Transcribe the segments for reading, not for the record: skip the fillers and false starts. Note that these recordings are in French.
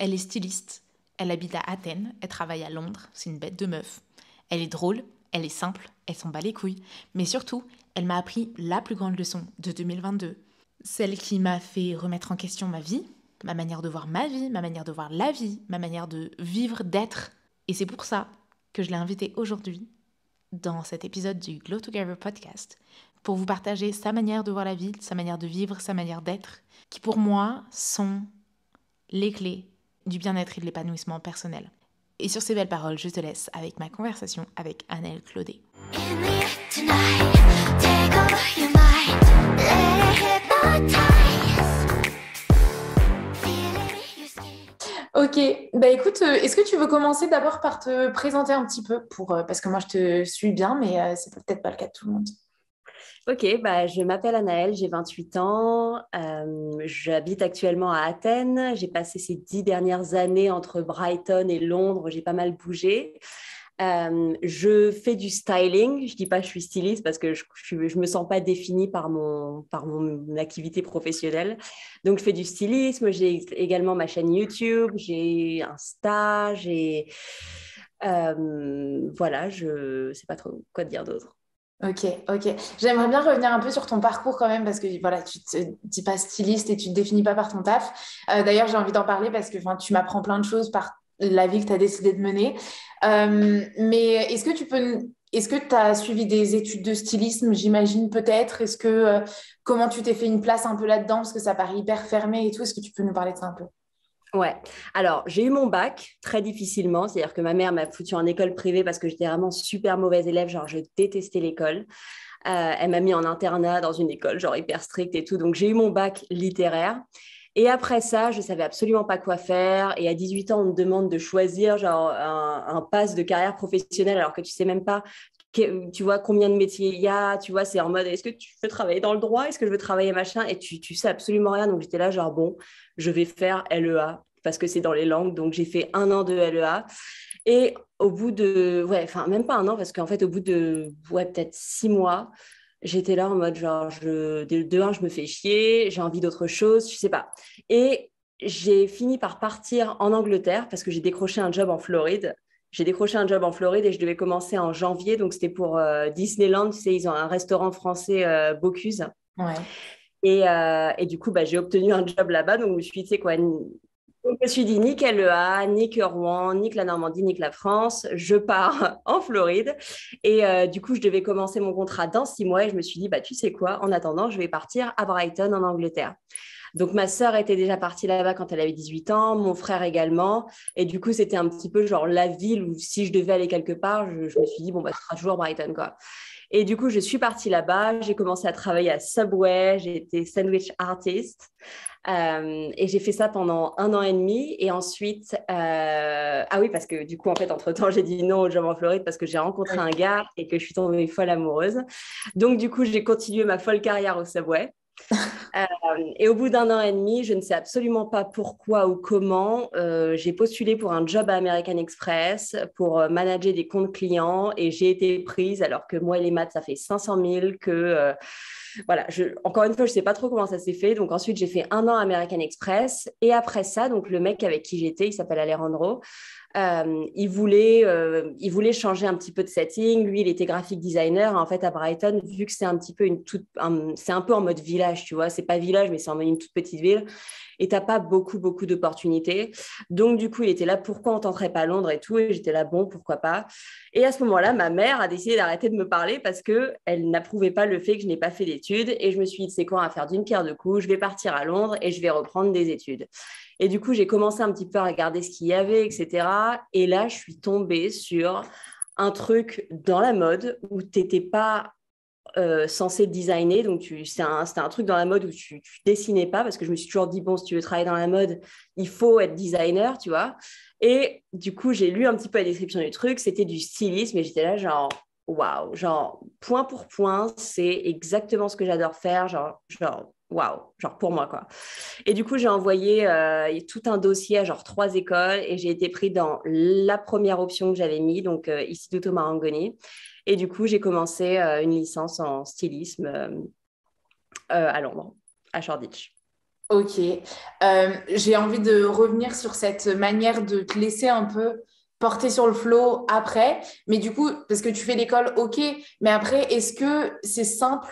Elle est styliste, elle habite à Athènes, elle travaille à Londres, c'est une bête de meuf. Elle est drôle, elle est simple, elle s'en bat les couilles. Mais surtout, elle m'a appris la plus grande leçon de 2022. Celle qui m'a fait remettre en question ma vie, ma manière de voir ma vie, ma manière de voir la vie, ma manière de vivre, d'être. Et c'est pour ça que je l'ai invitée aujourd'hui dans cet épisode du Glow Together podcast pour vous partager sa manière de voir la vie, sa manière de vivre, sa manière d'être, qui pour moi sont les clés du bien-être et de l'épanouissement personnel. Et sur ces belles paroles, je te laisse avec ma conversation avec Annelle Claudet. Ok, bah écoute, est-ce que tu veux commencer d'abord par te présenter un petit peu parce que moi je te suis bien, mais c'est peut-être pas le cas de tout le monde. Ok, je m'appelle Anaëlle, j'ai 28 ans, j'habite actuellement à Athènes, j'ai passé ces 10 dernières années entre Brighton et Londres, j'ai pas mal bougé. Je fais du styling, je dis pas que je suis styliste parce que je me sens pas définie par mon activité professionnelle. Donc je fais du stylisme, j'ai également ma chaîne YouTube, j'ai Insta, voilà, je sais pas trop quoi te dire d'autre. Ok, ok. J'aimerais bien revenir un peu sur ton parcours quand même parce que voilà, tu te dis pas styliste et tu te définis pas par ton taf. D'ailleurs, j'ai envie d'en parler parce que tu m'apprends plein de choses par la vie que tu as décidé de mener. Mais est-ce que tu as suivi des études de stylisme, j'imagine peut-être? Comment tu t'es fait une place un peu là-dedans parce que ça paraît hyper fermé et tout? Est-ce que tu peux nous parler de ça un peu? Ouais, alors j'ai eu mon bac très difficilement, c'est-à-dire que ma mère m'a foutue en école privée parce que j'étais vraiment super mauvaise élève, genre je détestais l'école. Elle m'a mis en internat dans une école genre hyper stricte et tout, donc j'ai eu mon bac littéraire. Et après ça, je savais absolument pas quoi faire. Et à 18 ans, on me demande de choisir genre un pass de carrière professionnelle alors que tu sais même pas tu vois combien de métiers il y a, tu vois, c'est en mode est-ce que tu veux travailler dans le droit, est-ce que je veux travailler machin, et tu sais absolument rien. Donc j'étais là genre bon, je vais faire LEA parce que c'est dans les langues. Donc j'ai fait 1 an de LEA. Et au bout de, ouais, enfin même pas 1 an parce qu'en fait au bout de, ouais, peut-être 6 mois, j'étais là en mode genre de un, je me fais chier, j'ai envie d'autre chose, je sais pas. Et j'ai fini par partir en Angleterre parce que j'ai décroché un job en Floride. J'ai décroché un job en Floride et je devais commencer en janvier. Donc, c'était pour Disneyland. Tu sais, ils ont un restaurant français, Bocuse. Ouais. Et du coup, j'ai obtenu un job là-bas. Donc, je me suis dit, tu sais quoi, je me suis dit, ni LEA, ni que Rouen, ni que la Normandie, ni que la France. Je pars en Floride. Et du coup, je devais commencer mon contrat dans 6 mois. Et je me suis dit, tu sais quoi, en attendant, je vais partir à Brighton, en Angleterre. Donc, ma sœur était déjà partie là-bas quand elle avait 18 ans, mon frère également. Et du coup, c'était un petit peu genre la ville où si je devais aller quelque part, je me suis dit, bon, ce sera toujours Brighton, quoi. Et du coup, je suis partie là-bas. J'ai commencé à travailler à Subway. J'ai été sandwich artist. Et j'ai fait ça pendant 1 an et demi. Et ensuite, ah oui, parce que du coup, en fait, entre-temps, j'ai dit non au job en Floride parce que j'ai rencontré un gars et que je suis tombée folle amoureuse. Donc, du coup, j'ai continué ma folle carrière au Subway. Et au bout d'1 an et demi, je ne sais absolument pas pourquoi ou comment, j'ai postulé pour un job à American Express pour manager des comptes clients et j'ai été prise alors que moi et les maths, ça fait 500 000 voilà, encore une fois, je ne sais pas trop comment ça s'est fait. Donc ensuite, j'ai fait 1 an à American Express et après ça, donc le mec avec qui j'étais, il s'appelle Alejandro. Il voulait changer un petit peu de setting. Lui, il était graphic designer. En fait, à Brighton, vu que c'est un petit peu c'est un peu en mode village, tu vois. C'est pas village, mais c'est en mode une toute petite ville. Et t'as pas beaucoup, beaucoup d'opportunités. Donc, du coup, il était là, pourquoi on tenterait pas Londres et tout. Et j'étais là, bon, pourquoi pas. Et à ce moment-là, ma mère a décidé d'arrêter de me parler parce qu'elle n'approuvait pas le fait que je n'ai pas fait d'études. Et je me suis dit, c'est quoi, à faire d'une pierre deux coups. Je vais partir à Londres et je vais reprendre des études. Et du coup, j'ai commencé un petit peu à regarder ce qu'il y avait, etc. Et là, je suis tombée sur un truc dans la mode où tu n'étais pas censé designer. Donc, c'était un truc dans la mode où tu dessinais pas parce que je me suis toujours dit, bon, si tu veux travailler dans la mode, il faut être designer, tu vois. Et du coup, j'ai lu un petit peu la description du truc. C'était du stylisme et j'étais là, genre, waouh, genre, point pour point, c'est exactement ce que j'adore faire. Genre, waouh, genre pour moi, quoi. Et du coup, j'ai envoyé tout un dossier à genre 3 écoles et j'ai été prise dans la première option que j'avais mis, donc Istituto Marangoni. Et du coup, j'ai commencé une licence en stylisme à Londres, à Shoreditch. Ok. J'ai envie de revenir sur cette manière de te laisser un peu porter sur le flow après. Mais du coup, parce que tu fais l'école, ok. Mais après, est-ce que c'est simple?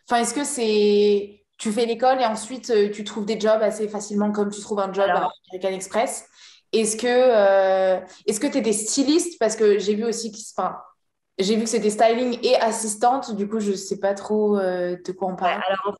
Enfin, est-ce que c'est... Tu fais l'école et ensuite tu trouves des jobs assez facilement comme tu trouves un job à Alors, American Express? Est-ce que tu étais styliste? Parce que j'ai vu aussi enfin, j'ai vu que c'était styling et assistante. Du coup, je sais pas trop de quoi on ouais, parle. alors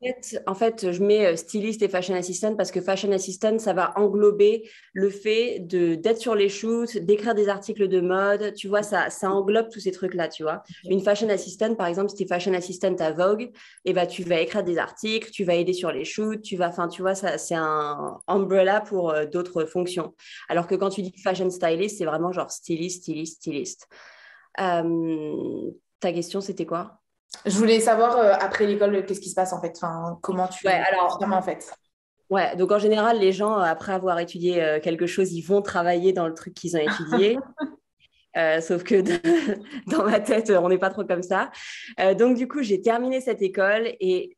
en fait, je mets styliste et fashion assistant parce que fashion assistant, ça va englober le fait d'être sur les shoots, d'écrire des articles de mode. Tu vois, ça englobe tous ces trucs-là, tu vois. Une fashion assistant, par exemple, si tu es fashion assistant à Vogue, et ben, tu vas écrire des articles, tu vas aider sur les shoots, enfin, tu vois, ça, c'est un umbrella pour d'autres fonctions. Alors que quand tu dis fashion stylist, c'est vraiment genre styliste, styliste, styliste. Ta question, c'était quoi? Je voulais savoir après l'école, qu'est-ce qui se passe en fait? Enfin, comment Ouais, tu alors, confirmes en fait? ouais, donc en général, les gens, après avoir étudié quelque chose, ils vont travailler dans le truc qu'ils ont étudié. Sauf que dans ma tête, on n'est pas trop comme ça. Donc du coup, j'ai terminé cette école et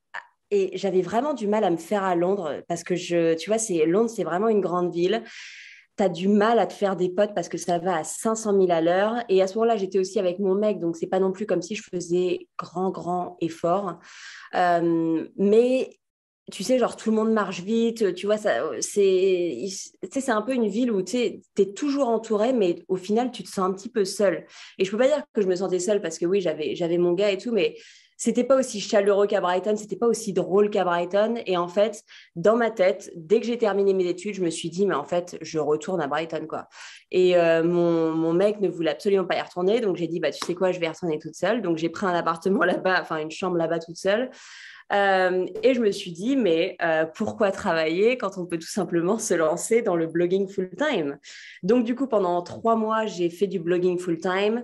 j'avais vraiment du mal à me faire à Londres parce que tu vois, Londres, c'est vraiment une grande ville. Tu as du mal à te faire des potes parce que ça va à 500 000 à l'heure. Et à ce moment-là, j'étais aussi avec mon mec, donc c'est pas non plus comme si je faisais grand effort. Mais tu sais, genre tout le monde marche vite, tu vois, c'est un peu une ville où tu es toujours entouré, mais au final, tu te sens un petit peu seul. Et je peux pas dire que je me sentais seule parce que oui, j'avais mon gars et tout, mais c'était pas aussi chaleureux qu'à Brighton, c'était pas aussi drôle qu'à Brighton. Et en fait, dans ma tête, dès que j'ai terminé mes études, je me suis dit, mais en fait, je retourne à Brighton, quoi. Et mon mec ne voulait absolument pas y retourner, donc j'ai dit, bah, tu sais quoi, je vais y retourner toute seule. Donc j'ai pris un appartement là-bas, enfin une chambre là-bas toute seule. Et je me suis dit, mais pourquoi travailler quand on peut tout simplement se lancer dans le blogging full-time? Donc, du coup, pendant 3 mois, j'ai fait du blogging full-time.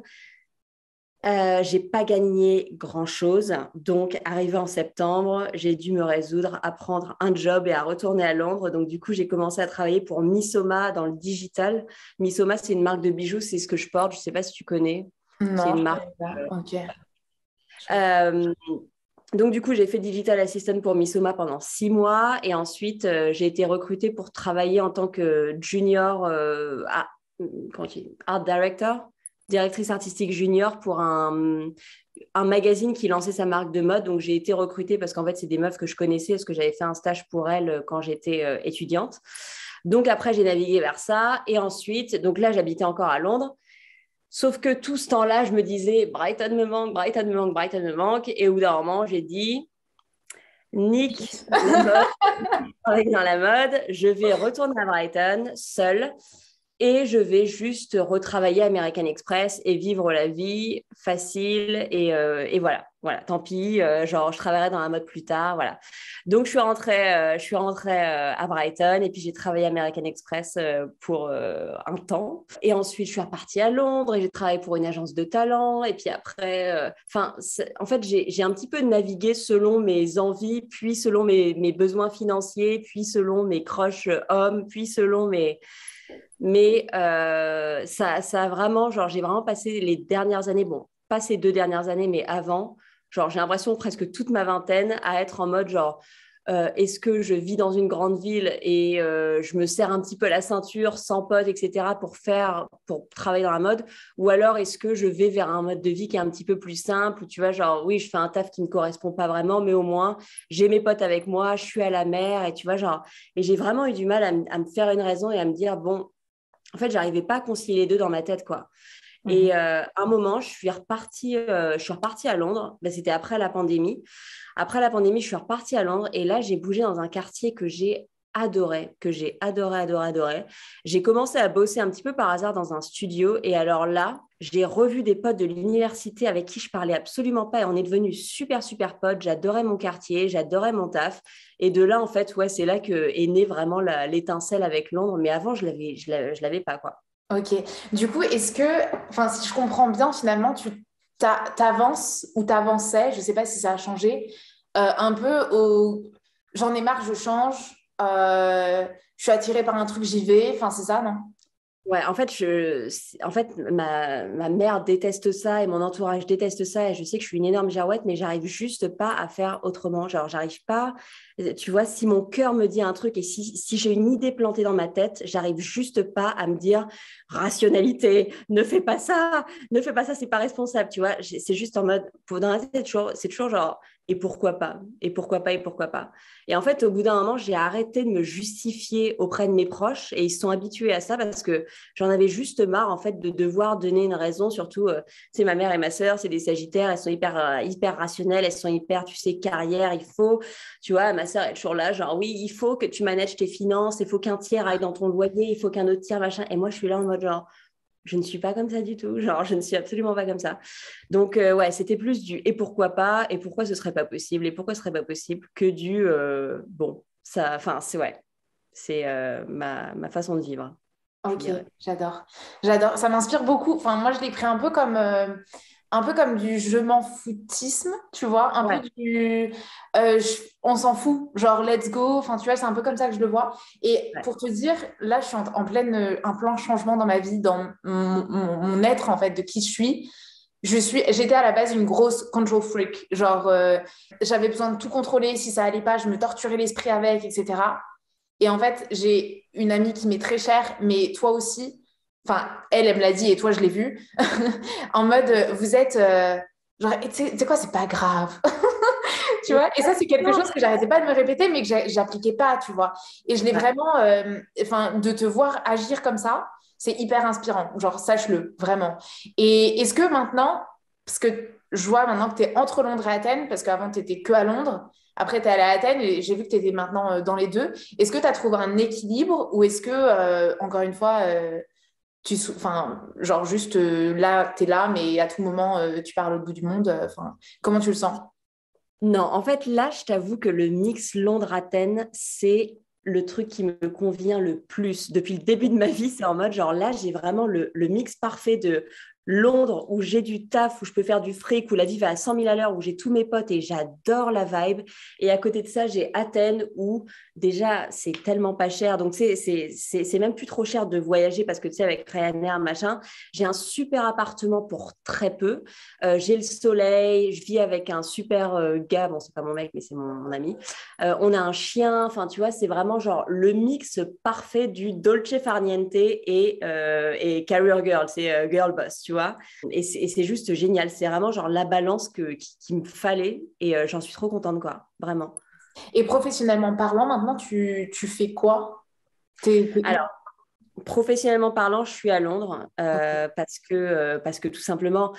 J'ai pas gagné grand-chose. Donc, arrivé en septembre, j'ai dû me résoudre à prendre un job et à retourner à Londres. Donc, du coup, j'ai commencé à travailler pour Missoma dans le digital. Missoma, c'est une marque de bijoux, c'est ce que je porte. Je sais pas si tu connais. C'est Non, une je marque. connais pas. Ok. Euh, donc, du coup, j'ai fait digital assistant pour Missoma pendant 6 mois et ensuite, j'ai été recrutée pour travailler en tant que junior art director, directrice artistique junior pour un magazine qui lançait sa marque de mode. Donc, j'ai été recrutée parce qu'en fait, c'est des meufs que je connaissais parce que j'avais fait un stage pour elles quand j'étais étudiante. Donc, après, j'ai navigué vers ça. Et ensuite, donc là, j'habitais encore à Londres. Sauf que tout ce temps-là, je me disais, Brighton me manque, Brighton me manque, Brighton me manque. Et au bout d'un moment, j'ai dit, Nick, la mode, je travaille dans la mode, je vais retourner à Brighton seule et je vais juste retravailler American Express et vivre la vie facile et voilà. Voilà, tant pis, genre je travaillerai dans la mode plus tard, voilà. Donc je suis rentrée à Brighton et puis j'ai travaillé American Express pour un temps. Et ensuite je suis repartie à Londres et j'ai travaillé pour une agence de talent. Et puis après, en fait j'ai un petit peu navigué selon mes envies, puis selon mes besoins financiers, puis selon mes crushs hommes, puis selon mes mais ça a vraiment, genre, j'ai vraiment passé les dernières années, bon, pas ces 2 dernières années, mais avant, genre, j'ai l'impression presque toute ma vingtaine à être en mode, genre, est-ce que je vis dans une grande ville et je me serre un petit peu la ceinture sans potes, etc., pour travailler dans la mode, ou alors est-ce que je vais vers un mode de vie qui est un petit peu plus simple, où tu vois, genre, oui, je fais un taf qui ne me correspond pas vraiment, mais au moins, j'ai mes potes avec moi, je suis à la mer, et tu vois, genre, et j'ai vraiment eu du mal à me faire une raison et à me dire, bon, en fait, j'arrivais pas à concilier les deux dans ma tête, quoi. Mhm. Et un moment, je suis repartie à Londres. Ben, c'était après la pandémie. Après la pandémie, je suis repartie à Londres et là, j'ai bougé dans un quartier que j'ai adoré, que j'ai adoré, adoré, adoré. J'ai commencé à bosser un petit peu par hasard dans un studio et alors là, j'ai revu des potes de l'université avec qui je parlais absolument pas et on est devenus super, super potes. J'adorais mon quartier, j'adorais mon taf. Et de là, en fait, ouais, c'est là que est née vraiment l'étincelle avec Londres. Mais avant, je l'avais pas, quoi. Ok. Du coup, enfin, si je comprends bien, finalement, t'avances ou t'avançais, je sais pas si ça a changé, un peu j'en ai marre, je change, je suis attirée par un truc, j'y vais, enfin, c'est ça, non? Ouais, en fait, ma mère déteste ça et mon entourage déteste ça. Et je sais que je suis une énorme girouette, mais j'arrive juste pas à faire autrement. Genre, j'arrive pas. Tu vois, si mon cœur me dit un truc et si j'ai une idée plantée dans ma tête, j'arrive juste pas à me dire rationalité, ne fais pas ça, c'est pas responsable. Tu vois, c'est juste en mode, dans la tête, c'est toujours genre, et pourquoi pas, et pourquoi pas, et pourquoi pas. Et en fait, au bout d'un moment, j'ai arrêté de me justifier auprès de mes proches et ils se sont habitués à ça parce que j'en avais juste marre en fait de devoir donner une raison. Surtout, c'est ma mère et ma sœur, c'est des Sagittaires, elles sont hyper rationnelles, elles sont hyper, tu sais, carrière. Il faut, tu vois, ma sœur est toujours là, genre oui, il faut que tu manages tes finances, il faut qu'un tiers aille dans ton loyer, il faut qu'un autre tiers machin. Et moi, je suis là en mode genre je ne suis pas comme ça du tout, genre je ne suis absolument pas comme ça. Donc ouais, c'était plus du et pourquoi pas, et pourquoi ce serait pas possible, et pourquoi ce serait pas possible, que du bon, ça, enfin c'est ouais, c'est ma façon de vivre, je Ok, dirais. j'adore. J'adore. Ça m'inspire beaucoup. Enfin, moi, je l'ai pris un peu comme du je m'en foutisme, tu vois, un peu Ouais, du on s'en fout, genre let's go. Enfin, tu vois, c'est un peu comme ça que je le vois. Et ouais, pour te dire, là, je suis en pleine un plein changement dans ma vie, dans mon être en fait, de qui je suis. J'étais à la base une grosse control freak. Genre, j'avais besoin de tout contrôler. Si ça allait pas, je me torturais l'esprit avec, etc. Et en fait, j'ai une amie qui m'est très chère, mais toi aussi. Enfin, elle me l'a dit et toi, je l'ai vu. En mode, vous êtes. Genre, tu sais quoi, c'est pas grave. Tu vois? Et ça, c'est quelque chose que j'arrêtais pas de me répéter, mais que j'appliquais pas, tu vois. Et je l'ai ouais. vraiment. Enfin, de te voir agir comme ça, c'est hyper inspirant. Genre, sache-le, vraiment. Et est-ce que maintenant, parce que je vois maintenant que tu es entre Londres et Athènes, parce qu'avant, tu étais que à Londres. Après, tu es allé à Athènes et j'ai vu que tu étais maintenant dans les deux. Est-ce que tu as trouvé un équilibre ou est-ce que, encore une fois, enfin, genre juste là, tu es là, mais à tout moment, tu pars à l'autre bout du monde. Enfin, comment tu le sens? Non, en fait, là, je t'avoue que le mix Londres-Athènes, c'est le truc qui me convient le plus. Depuis le début de ma vie, c'est en mode, genre là, j'ai vraiment le mix parfait de Londres, où j'ai du taf, où je peux faire du fric, où la vie va à 100 000 à l'heure, où j'ai tous mes potes et j'adore la vibe. Et à côté de ça, j'ai Athènes, où déjà, c'est tellement pas cher. Donc, c'est même plus trop cher de voyager parce que, tu sais, avec Ryanair, machin, j'ai un super appartement pour très peu. J'ai le soleil, je vis avec un super gars, bon, c'est pas mon mec, mais c'est mon ami. On a un chien, enfin, tu vois, c'est vraiment genre le mix parfait du dolce farniente et career girl, c'est girl boss, tu vois. Et c'est juste génial, c'est vraiment genre la balance qui me fallait et j'en suis trop contente, quoi, vraiment. Et professionnellement parlant, maintenant, tu fais quoi? T'es où? Alors, professionnellement parlant, je suis à Londres Ok. parce que tout simplement,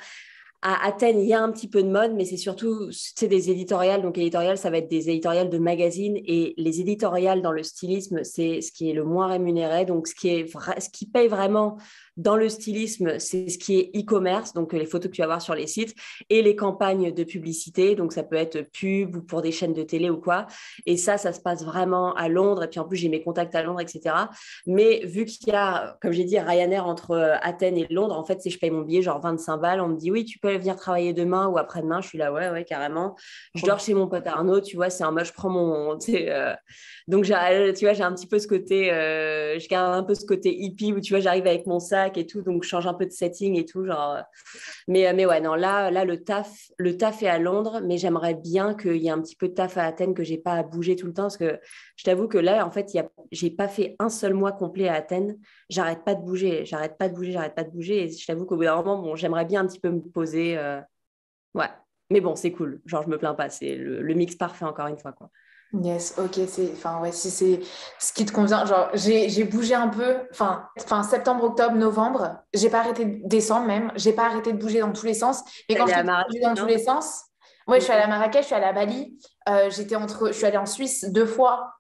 à Athènes, il y a un petit peu de mode, mais c'est surtout des éditoriales. Donc, éditoriales, ça va être des éditoriales de magazines. Et les éditoriales dans le stylisme, c'est ce qui est le moins rémunéré. Donc, ce qui paye vraiment dans le stylisme, c'est ce qui est e-commerce, donc les photos que tu vas voir sur les sites, et les campagnes de publicité. Donc, ça peut être pub ou pour des chaînes de télé ou quoi. Et ça se passe vraiment à Londres. Et puis, en plus, j'ai mes contacts à Londres, etc. Mais vu qu'il y a, comme j'ai dit, Ryanair entre Athènes et Londres, en fait, si je paye mon billet, genre 25 balles, on me dit oui, tu peux venir travailler demain ou après-demain. Je suis là, ouais, ouais, carrément. Je Trop dors chez mon pote Arnaud, tu vois, c'est en mode, je prends mon. Donc, tu vois, j'ai un petit peu ce côté, je garde un peu ce côté hippie où, tu vois, j'arrive avec mon sac et tout, donc je change un peu de setting et tout, genre. Mais ouais, non, là le taf est à Londres, mais j'aimerais bien qu'il y ait un petit peu de taf à Athènes, que j'ai pas à bouger tout le temps, parce que je t'avoue que là, en fait, j'ai pas fait un seul mois complet à Athènes. J'arrête pas de bouger, j'arrête pas de bouger, j'arrête pas de bouger. Et je t'avoue qu'au bout d'un moment, bon, j'aimerais bien un petit peu me poser. Ouais. Mais bon, c'est cool. Genre, je me plains pas. C'est le mix parfait, encore une fois, quoi. Yes, ok, enfin, ouais, si c'est ce qui te convient, genre, j'ai bougé un peu, enfin, septembre, octobre, novembre, j'ai pas arrêté, décembre même, j'ai pas arrêté de bouger dans tous les sens, mais T'es quand allée je te à dis bouger Marrakech, dans tous non? les sens, ouais, je suis allée à Marrakech, je suis allée à Bali, je suis allée en Suisse 2 fois,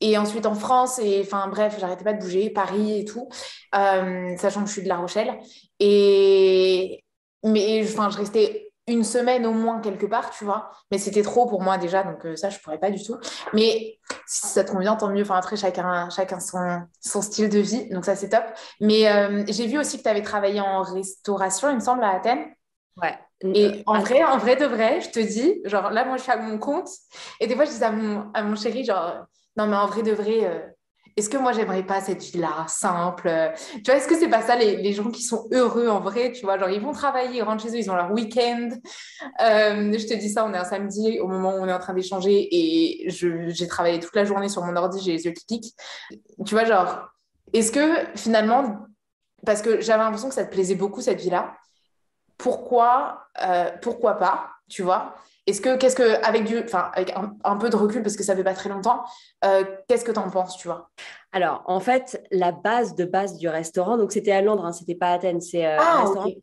et ensuite en France, et enfin, bref, j'arrêtais pas de bouger, Paris et tout, sachant que je suis de La Rochelle, et, mais, enfin, je restais une semaine au moins quelque part, tu vois, mais c'était trop pour moi déjà, donc ça, je pourrais pas du tout. Mais si ça te convient, tant mieux. Enfin, après, chacun son style de vie, donc ça, c'est top. Mais j'ai vu aussi que tu avais travaillé en restauration, il me semble, à Athènes. Ouais. Et en vrai de vrai, je te dis, genre là, moi, je suis à mon compte. Et des fois, je dis à mon chéri, genre, non, mais en vrai de vrai, est-ce que moi, j'aimerais pas cette vie-là, simple? Tu vois, est-ce que c'est pas ça, les gens qui sont heureux en vrai, tu vois, genre, ils vont travailler, ils rentrent chez eux, ils ont leur week-end. Je te dis ça, on est un samedi, au moment où on est en train d'échanger, et j'ai travaillé toute la journée sur mon ordi, j'ai les yeux qui piquent. Tu vois, genre, est-ce que finalement, parce que j'avais l'impression que ça te plaisait beaucoup, cette vie-là, pourquoi pas, tu vois? Qu'est-ce que, avec un peu de recul, parce que ça fait pas très longtemps, qu'est-ce que t'en penses, tu vois? Alors, en fait, la base de base du restaurant, donc c'était à Londres, hein, c'était pas à Athènes, c'est un Ah, restaurant. ok.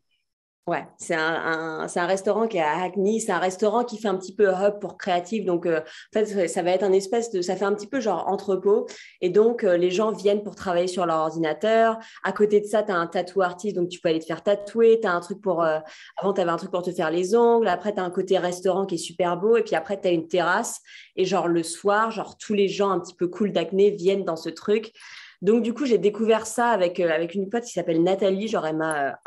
Ouais, c'est un restaurant qui est à Hackney. C'est un restaurant qui fait un petit peu hub pour créatifs. Donc, en fait, ça va être un espèce de, ça fait un petit peu genre entrepôt. Et donc, les gens viennent pour travailler sur leur ordinateur. À côté de ça, tu as un tattoo artiste, donc tu peux aller te faire tatouer. Tu as un truc pour, avant, tu avais un truc pour te faire les ongles. Après, tu as un côté restaurant qui est super beau. Et puis après, tu as une terrasse. Et genre, le soir, genre, tous les gens un petit peu cool d'Hackney viennent dans ce truc. Donc, du coup, j'ai découvert ça avec une pote qui s'appelle Nathalie. Genre, elle m'a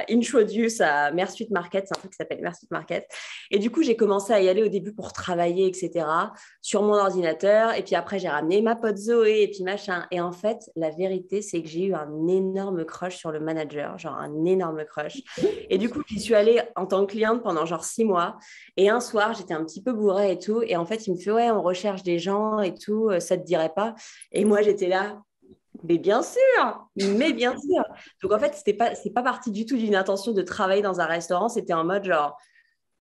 introduce à Mersuit Market. C'est un truc qui s'appelle Mersuit Market. Et du coup, j'ai commencé à y aller au début pour travailler, etc., sur mon ordinateur. Et puis après, j'ai ramené ma pote Zoé et puis machin. Et en fait, la vérité, c'est que j'ai eu un énorme crush sur le manager, genre un énorme crush. Et du coup, j'y suis allée en tant que cliente pendant genre 6 mois. Et un soir, j'étais un petit peu bourrée et tout. Et en fait, il me fait, ouais, on recherche des gens et tout. Ça te dirait pas? Et moi, j'étais là. Mais bien sûr. Donc en fait, c'est pas parti du tout d'une intention de travailler dans un restaurant, c'était en mode genre,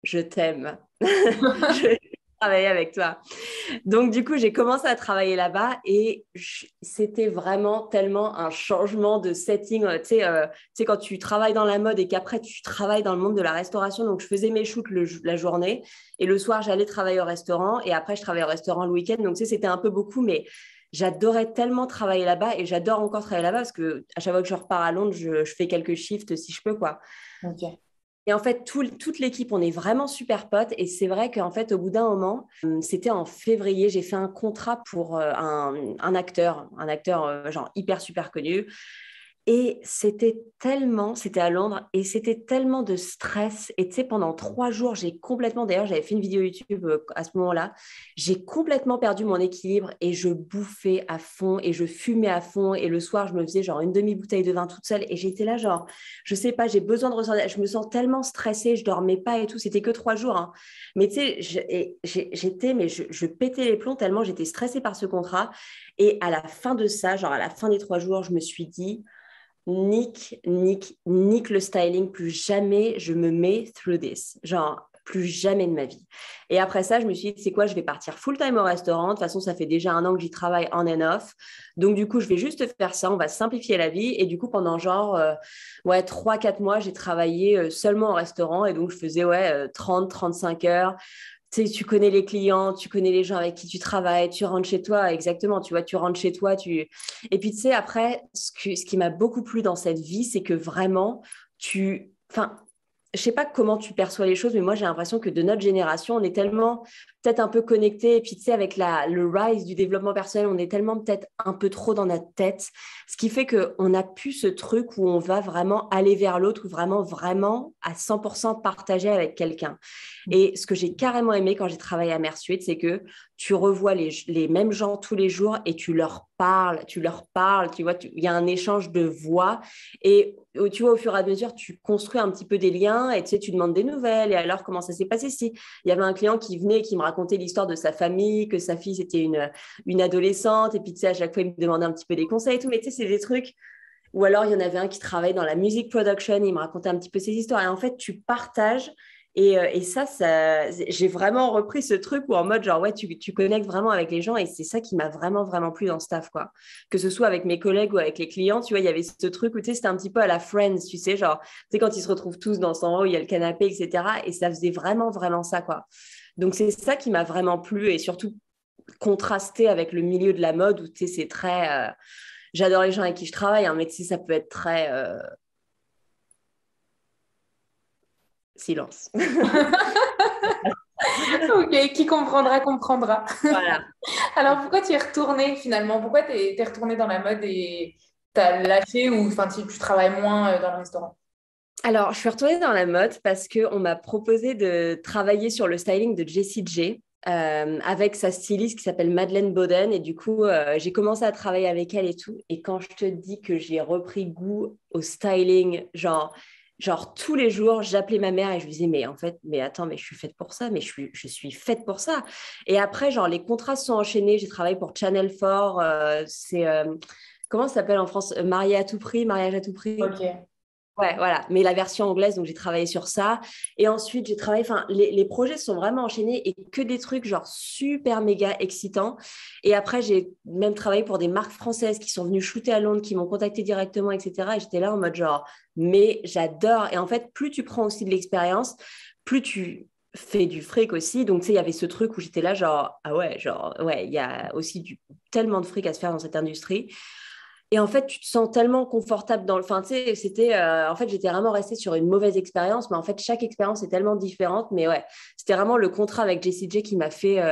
je t'aime, je vais travailler avec toi. Donc du coup, j'ai commencé à travailler là-bas et c'était vraiment tellement un changement de setting. Tu sais, quand tu travailles dans la mode et qu'après tu travailles dans le monde de la restauration, donc je faisais mes shoots la journée et le soir, j'allais travailler au restaurant et après, je travaillais au restaurant le week-end. Donc tu sais, c'était un peu beaucoup, mais j'adorais tellement travailler là-bas et j'adore encore travailler là-bas parce que à chaque fois que je repars à Londres, je fais quelques shifts si je peux, quoi. Ok. Et en fait, toute l'équipe, on est vraiment super potes. Et c'est vrai qu'en fait, au bout d'un moment, c'était en février, j'ai fait un contrat pour un acteur genre hyper super connu. Et c'était à Londres, et c'était tellement de stress. Et tu sais, pendant 3 jours, j'ai complètement, d'ailleurs, j'avais fait une vidéo YouTube à ce moment-là, j'ai complètement perdu mon équilibre et je bouffais à fond et je fumais à fond. Et le soir, je me faisais genre une demi-bouteille de vin toute seule et j'étais là, genre, je sais pas, j'ai besoin de ressortir. Je me sens tellement stressée, je dormais pas et tout. C'était que 3 jours, hein. Mais tu sais, mais je pétais les plombs tellement j'étais stressée par ce contrat. Et à la fin de ça, genre à la fin des 3 jours, je me suis dit, nique le styling, plus jamais je me mets through this. Genre, plus jamais de ma vie. Et après ça, je me suis dit, c'est quoi, je vais partir full-time au restaurant. De toute façon, ça fait déjà 1 an que j'y travaille on and off. Donc, du coup, je vais juste faire ça. On va simplifier la vie. Et du coup, pendant genre, 3-4 mois, j'ai travaillé seulement au restaurant. Et donc, je faisais, 30-35 heures. Tu sais, tu connais les clients, tu connais les gens avec qui tu travailles, tu rentres chez toi, exactement, tu vois, tu rentres chez toi, Et puis, tu sais, après, ce qui m'a beaucoup plu dans cette vie, c'est que vraiment, enfin, je sais pas comment tu perçois les choses, mais moi, j'ai l'impression que de notre génération, on est tellement peut-être un peu connecté. Et puis, tu sais, avec le rise du développement personnel, on est tellement peut-être un peu trop dans notre tête. Ce qui fait qu'on n'a plus ce truc où on va vraiment aller vers l'autre, ou vraiment, vraiment à 100% partager avec quelqu'un. Et ce que j'ai carrément aimé quand j'ai travaillé à Mersuite, c'est que tu revois les mêmes gens tous les jours et tu leur parles, tu vois, il y a un échange de voix. Et tu vois, au fur et à mesure, tu construis un petit peu des liens et tu sais, tu demandes des nouvelles. Et alors, comment ça s'est passé? Si il y avait un client qui venait et qui me racontait l'histoire de sa famille, que sa fille, c'était une adolescente. Et puis, tu sais, à chaque fois, il me demandait un petit peu des conseils et tout. Mais tu sais, c'est des trucs. Ou alors, il y en avait un qui travaillait dans la music production. Il me racontait un petit peu ses histoires. Et en fait, tu partages. Et ça, j'ai vraiment repris ce truc où en mode, genre, ouais, tu connectes vraiment avec les gens. Et c'est ça qui m'a vraiment, vraiment plu dans ce taf, quoi. Que ce soit avec mes collègues ou avec les clients, tu vois, il y avait ce truc où, tu sais, c'était un petit peu à la Friends, tu sais, genre, tu sais, quand ils se retrouvent tous dans son haut, il y a le canapé, etc. Et ça faisait vraiment, vraiment ça, quoi. Donc, c'est ça qui m'a vraiment plu et surtout contrasté avec le milieu de la mode où, tu sais, c'est très... j'adore les gens avec qui je travaille, hein, mais tu sais, ça peut être très... silence. Ok, qui comprendra, comprendra. Voilà. Alors, pourquoi tu y es retournée finalement? Pourquoi t'es retournée dans la mode et t'as lâché ou enfin, tu travailles moins dans le restaurant? Alors, je suis retournée dans la mode parce qu'on m'a proposé de travailler sur le styling de Jessie J. avec sa styliste qui s'appelle Madeleine Boden. Et du coup, j'ai commencé à travailler avec elle et tout. Et quand je te dis que j'ai repris goût au styling, genre tous les jours, j'appelais ma mère et je lui disais, mais en fait, mais attends, mais je suis faite pour ça, mais je suis faite pour ça. Et après, genre, les contrats se sont enchaînés. J'ai travaillé pour Channel 4. Comment ça s'appelle en France? Mariage à tout prix. Ok. Ouais, voilà, mais la version anglaise, donc j'ai travaillé sur ça. Et ensuite, j'ai travaillé, enfin, les projets se sont vraiment enchaînés et que des trucs genre super méga excitants. Et après, j'ai même travaillé pour des marques françaises qui sont venues shooter à Londres, qui m'ont contacté directement, etc. Et j'étais là en mode genre, mais j'adore. Et en fait, plus tu prends aussi de l'expérience, plus tu fais du fric aussi. Donc, tu sais, il y avait ce truc où j'étais là genre, ah ouais, genre, ouais, il y a aussi tellement de fric à se faire dans cette industrie. Et en fait, tu te sens tellement confortable dans le. Enfin, tu sais, c'était. En fait, j'étais vraiment restée sur une mauvaise expérience, mais en fait, chaque expérience est tellement différente. Mais ouais, c'était vraiment le contrat avec Jessie J qui m'a fait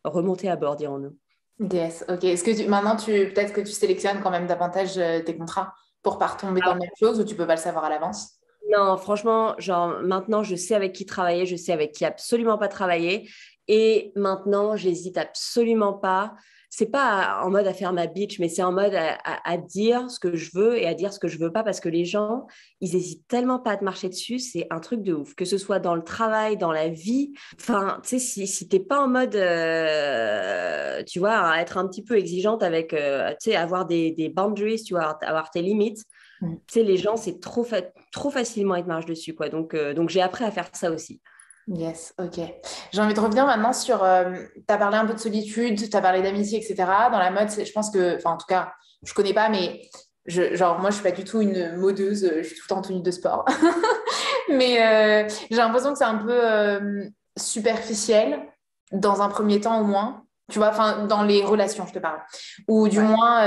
remonter à bord, dirons-nous. DS, ok. Est-ce que maintenant, peut-être que tu sélectionnes quand même davantage tes contrats pour pas retomber dans Alors, la même chose ou tu peux pas le savoir à l'avance? non, franchement, genre, maintenant, je sais avec qui travailler, je sais avec qui absolument pas travailler. Et maintenant, j'hésite absolument pas. C'est pas en mode à faire ma bitch, mais c'est en mode à dire ce que je veux et à dire ce que je veux pas parce que les gens, ils hésitent tellement pas à te marcher dessus. C'est un truc de ouf. Que ce soit dans le travail, dans la vie. Enfin, tu sais, si t'es pas en mode, tu vois, à être un petit peu exigeante avec, tu sais, avoir des boundaries, tu vois, avoir tes limites, Mm. tu sais, les gens, c'est trop facilement, ils te marchent dessus, quoi. Donc j'ai appris à faire ça aussi. Yes, ok. J'ai envie de revenir maintenant sur. Tu as parlé un peu de solitude, tu as parlé d'amitié, etc. Dans la mode, je pense que. Enfin, en tout cas, je connais pas, mais genre, moi, je suis pas du tout une modeuse, je suis tout le temps en tenue de sport. Mais j'ai l'impression que c'est un peu superficiel, dans un premier temps au moins. Tu vois, enfin, dans les relations, je te parle. Ou du Ouais. moins,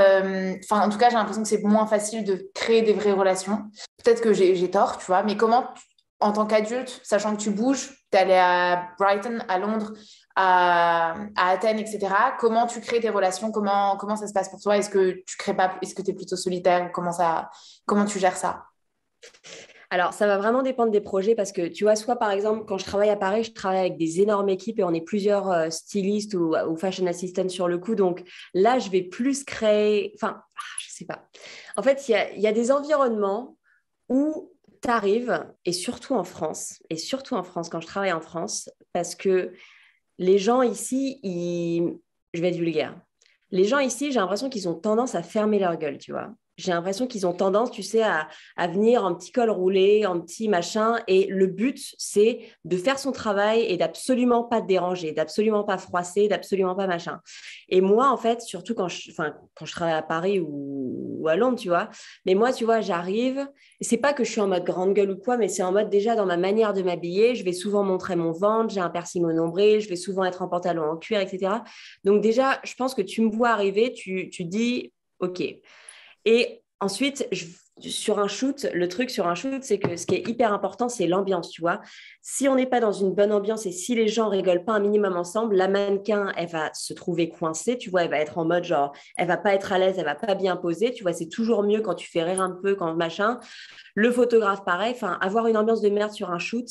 enfin, en tout cas, j'ai l'impression que c'est moins facile de créer des vraies relations. Peut-être que j'ai tort, tu vois, mais comment, en tant qu'adulte, sachant que tu bouges, tu es allé à Brighton, à Londres, à Athènes, etc., comment tu crées tes relations? Comment ça se passe pour toi? Est-ce que tu crées pas, est-ce que tu es plutôt solitaire? Comment tu gères ça? Alors, ça va vraiment dépendre des projets parce que, tu vois, soit par exemple, quand je travaille à Paris, je travaille avec des énormes équipes et on est plusieurs stylistes ou fashion assistants sur le coup. Donc là, je vais plus créer, enfin, je sais pas. En fait, il y a des environnements où tu arrives, et surtout en France, quand je travaille en France, parce que les gens ici, je vais être vulgaire. Les gens ici, j'ai l'impression qu'ils ont tendance à fermer leur gueule, tu vois. J'ai l'impression qu'ils ont tendance, tu sais, à venir en petit col roulé, en petit machin. Et le but, c'est de faire son travail et d'absolument pas te déranger, d'absolument pas froisser, d'absolument pas machin. Et moi, en fait, surtout quand je travaille à Paris ou à Londres, tu vois. Mais moi, tu vois, j'arrive. C'est pas que je suis en mode grande gueule ou quoi, mais c'est en mode déjà dans ma manière de m'habiller. Je vais souvent montrer mon ventre, j'ai un piercing au nombril, je vais souvent être en pantalon en cuir, etc. Donc déjà, je pense que tu me vois arriver, tu dis, OK. Et ensuite, sur un shoot, le truc sur un shoot, c'est que ce qui est hyper important, c'est l'ambiance, tu vois. Si on n'est pas dans une bonne ambiance et si les gens rigolent pas un minimum ensemble, la mannequin, elle va se trouver coincée, tu vois, elle va être en mode genre, elle va pas être à l'aise, elle va pas bien poser, tu vois, c'est toujours mieux quand tu fais rire un peu, quand machin. Le photographe, pareil, enfin, avoir une ambiance de merde sur un shoot,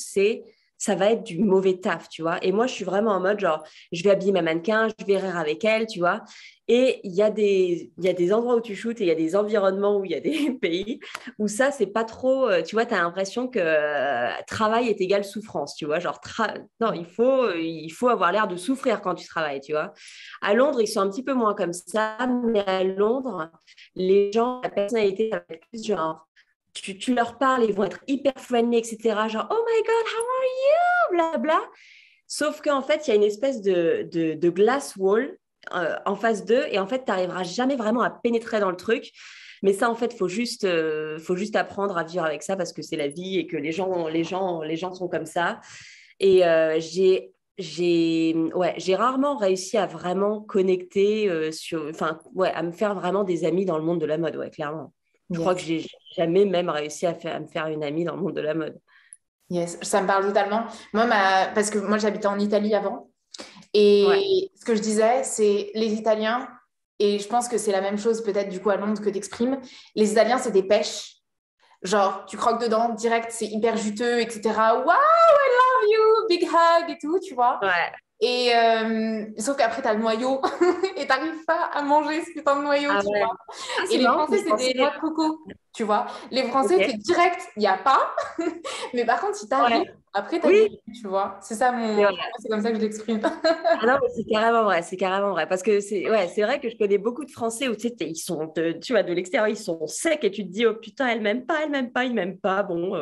ça va être du mauvais taf, tu vois. Et moi, je suis vraiment en mode genre, je vais habiller ma mannequin, je vais rire avec elle, tu vois. Et il y a des endroits où tu shootes et il y a des environnements où il y a des pays où ça, c'est pas trop, tu vois, tu as l'impression que travail est égal souffrance, tu vois. Genre, non, il faut avoir l'air de souffrir quand tu travailles, tu vois. À Londres, ils sont un petit peu moins comme ça, mais à Londres, les gens, la personnalité, ça va être plus genre, tu leur parles, ils vont être hyper friendly, etc. Genre, oh my God, how are you? Blabla. Sauf qu'en fait, il y a une espèce de glass wall en face d'eux, et en fait, tu n'arriveras jamais vraiment à pénétrer dans le truc. Mais ça, en fait, faut juste apprendre à vivre avec ça parce que c'est la vie et que les gens sont comme ça. Et j'ai rarement réussi à vraiment connecter enfin, ouais, à me faire vraiment des amis dans le monde de la mode, ouais, clairement. Je crois que Yes. j'ai jamais même réussi à me faire une amie dans le monde de la mode. Yes, ça me parle totalement. Moi, parce que moi, j'habitais en Italie avant. Ouais. Et ce que je disais, c'est les Italiens, et je pense que c'est la même chose peut-être du coup à Londres que t'exprimes. Les Italiens, c'est des pêches. Genre, tu croques dedans, direct, c'est hyper juteux, etc. Wow, I love you, big hug et tout, tu vois. Ouais. Sauf qu'après, tu as le noyau et tu n'arrives pas à manger ce putain de noyau, Ah tu ouais. vois. Ah, Et c'est les marrant, Français, je c'est des pensais. noix de coco, tu vois. Les Français, Ok. c'est direct, il n'y a pas. Mais par contre, si tu arrives, Ouais. après, tu as Oui, du tu vois. C'est ça c'est mon. vrai. C'est comme ça que je l'exprime. Ah non, mais c'est carrément vrai, c'est carrément vrai. Parce que c'est ouais, c'est vrai que je connais beaucoup de Français où tu sais, ils sont, tu vois, de l'extérieur, ils sont secs et tu te dis, oh putain, elle m'aime pas, elle m'aime pas, il m'aime pas. Bon,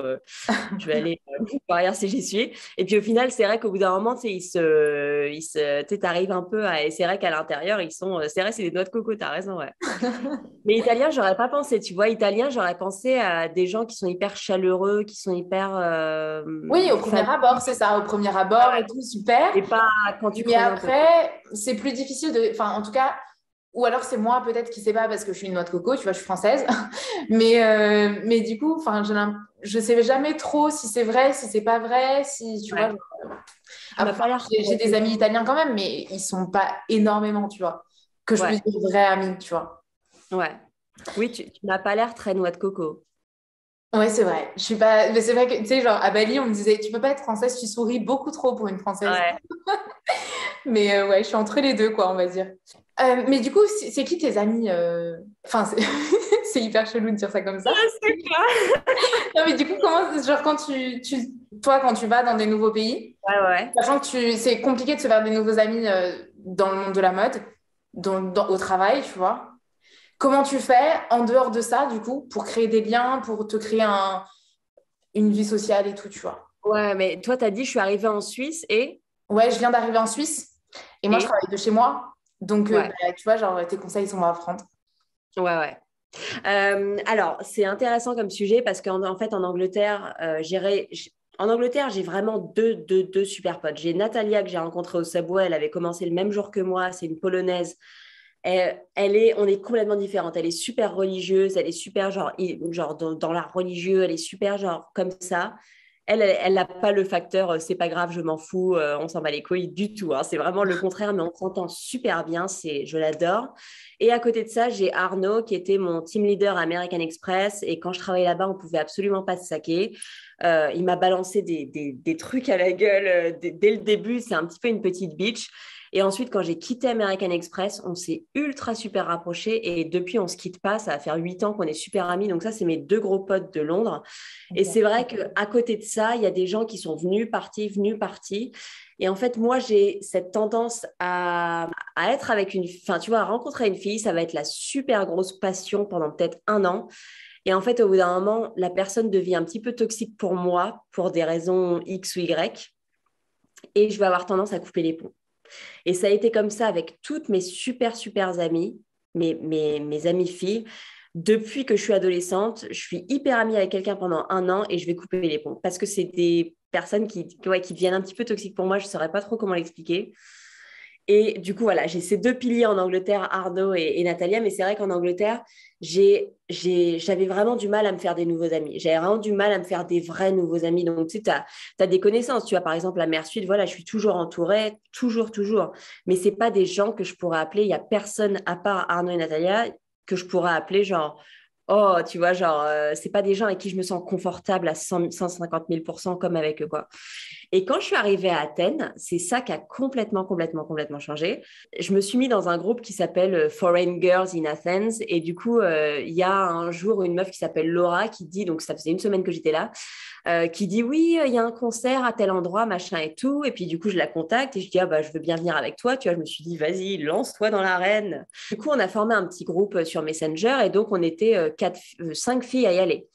je vais aller voir ailleurs si j'y suis. Et puis au final, c'est vrai qu'au bout d'un moment, tu sais, tu sais, t'arrives un peu à. Et c'est vrai qu'à l'intérieur, ils sont. C'est vrai, c'est des noix de coco, t'as raison, ouais. Mais italien, j'aurais pas pensé, tu vois. Italien, j'aurais pensé à des gens qui sont hyper chaleureux, qui sont hyper Oui, au premier familles, abord, c'est ça. Au premier abord et tout, super. et pas quand tu Mais creuses un peu. après, c'est plus difficile de. Enfin, en tout cas, ou alors c'est moi peut-être qui sais pas parce que je suis une noix de coco, tu vois, je suis française. Mais du coup, enfin, je sais jamais trop si c'est vrai, si c'est pas vrai, si tu vois. Ouais. Tu m'as Après, pas l'air j'ai très des amis italiens quand même, mais ils sont pas énormément, tu vois. Que je puisse ouais, dire vrais amis, tu vois. ouais. Oui, tu m'as pas l'air très noix de coco. Ouais, c'est vrai. Je suis pas. Mais c'est vrai que, tu sais, genre, à Bali, on me disait, tu peux pas être française, tu souris beaucoup trop pour une française. Ouais. Mais ouais, je suis entre les deux, quoi, on va dire. Mais du coup, c'est qui tes amis Enfin, c'est c'est hyper chelou de dire ça comme ça. Je sais pas. Non, mais du coup, comment, genre, quand toi, quand tu vas dans des nouveaux pays, Ouais, ouais. sachant que c'est compliqué de se faire des nouveaux amis dans le monde de la mode, au travail, tu vois. Comment tu fais en dehors de ça, du coup, pour créer des liens, pour te créer une vie sociale et tout, tu vois? Ouais, mais toi, t'as dit, je suis arrivée en Suisse Ouais, je viens d'arriver en Suisse et moi, je et... travaille de chez moi. Donc, Ouais, bah, tu vois, genre, tes conseils sont à prendre. ouais, ouais. Alors, c'est intéressant comme sujet parce qu'en fait, en Angleterre, en Angleterre, j'ai vraiment deux super potes. J'ai Natalia que j'ai rencontrée au Subway. Elle avait commencé le même jour que moi. C'est une Polonaise. On est complètement différentes. Elle est super religieuse. Elle est super genre dans l'art religieux. Elle est super genre comme ça. Elle n'a pas le facteur c'est pas grave, je m'en fous, on s'en bat les couilles du tout, hein. C'est vraiment le contraire, mais on s'entend super bien. Je l'adore. Et à côté de ça, j'ai Arnaud qui était mon team leader à American Express. Et quand je travaillais là-bas, on pouvait absolument pas se saquer. Il m'a balancé des trucs à la gueule dès le début. C'est un petit peu une petite bitch. Et ensuite, quand j'ai quitté American Express, on s'est ultra super rapprochés. Et depuis, on se quitte pas. Ça va faire 8 ans qu'on est super amis. Donc ça, c'est mes deux gros potes de Londres. Et Ok. c'est vrai qu'à côté de ça, il y a des gens qui sont venus, partis, venus, partis. Et en fait, moi, j'ai cette tendance à être avec enfin, tu vois, à rencontrer une fille, ça va être la super grosse passion pendant peut-être un an. Et en fait, au bout d'un moment, la personne devient un petit peu toxique pour moi, pour des raisons X ou Y. Et je vais avoir tendance à couper les ponts. Et ça a été comme ça avec toutes mes super amies, mes amies filles. Depuis que je suis adolescente, je suis hyper amie avec quelqu'un pendant un an et je vais couper les ponts parce que c'est des personnes ouais, qui deviennent un petit peu toxiques pour moi. Je ne saurais pas trop comment l'expliquer. Et du coup, voilà, j'ai ces deux piliers en Angleterre, Arnaud et Natalia. Mais c'est vrai qu'en Angleterre, j'avais vraiment du mal à me faire des nouveaux amis. J'avais vraiment du mal à me faire des vrais nouveaux amis. Donc, tu sais, tu as des connaissances. Tu vois, par exemple, la mère Suite, voilà, je suis toujours entourée, toujours, toujours. Mais ce n'est pas des gens que je pourrais appeler. Il n'y a personne à part Arnaud et Natalia que je pourrais appeler genre, oh, tu vois, genre, c'est pas des gens avec qui je me sens confortable à 150 000 % comme avec eux, quoi. Et quand je suis arrivée à Athènes, c'est ça qui a complètement changé. Je me suis mis dans un groupe qui s'appelle Foreign Girls in Athens. Et du coup, il y a un jour une meuf qui s'appelle Laura qui dit, donc ça faisait une semaine que j'étais là, qui dit oui, il y a un concert à tel endroit, machin et tout. Et puis du coup, je la contacte et je dis, ah bah, je veux bien venir avec toi. Tu vois, je me suis dit, vas-y, lance-toi dans l'arène. Du coup, on a formé un petit groupe sur Messenger et donc on était 5 filles à y aller.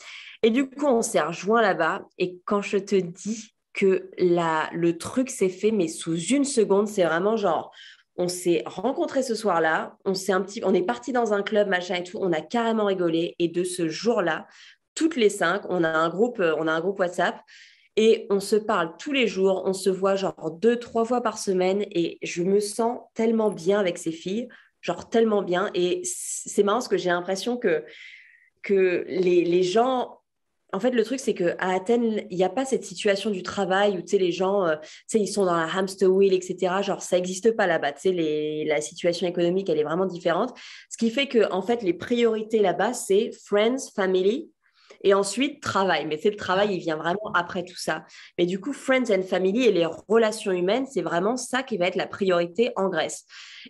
Et du coup, on s'est rejoints là-bas. Et quand je te dis que le truc s'est fait, mais sous une seconde, c'est vraiment genre, on s'est rencontrés ce soir-là, on est parti dans un club, machin et tout, on a carrément rigolé. Et de ce jour-là, toutes les 5, on a un groupe WhatsApp. Et on se parle tous les jours, on se voit genre 2, 3 fois par semaine et je me sens tellement bien avec ces filles, genre tellement bien. Et c'est marrant parce que j'ai l'impression que les gens en fait, le truc, c'est qu'à Athènes, il n'y a pas cette situation du travail où, tu sais, les gens, tu sais, ils sont dans la hamster wheel, etc. Genre, ça n'existe pas là-bas. Tu sais, la situation économique, elle est vraiment différente. Ce qui fait que, en fait, les priorités là-bas, c'est friends, family. Et ensuite, travail. Mais c'est le travail, il vient vraiment après tout ça. Mais du coup, Friends and Family et les relations humaines, c'est vraiment ça qui va être la priorité en Grèce.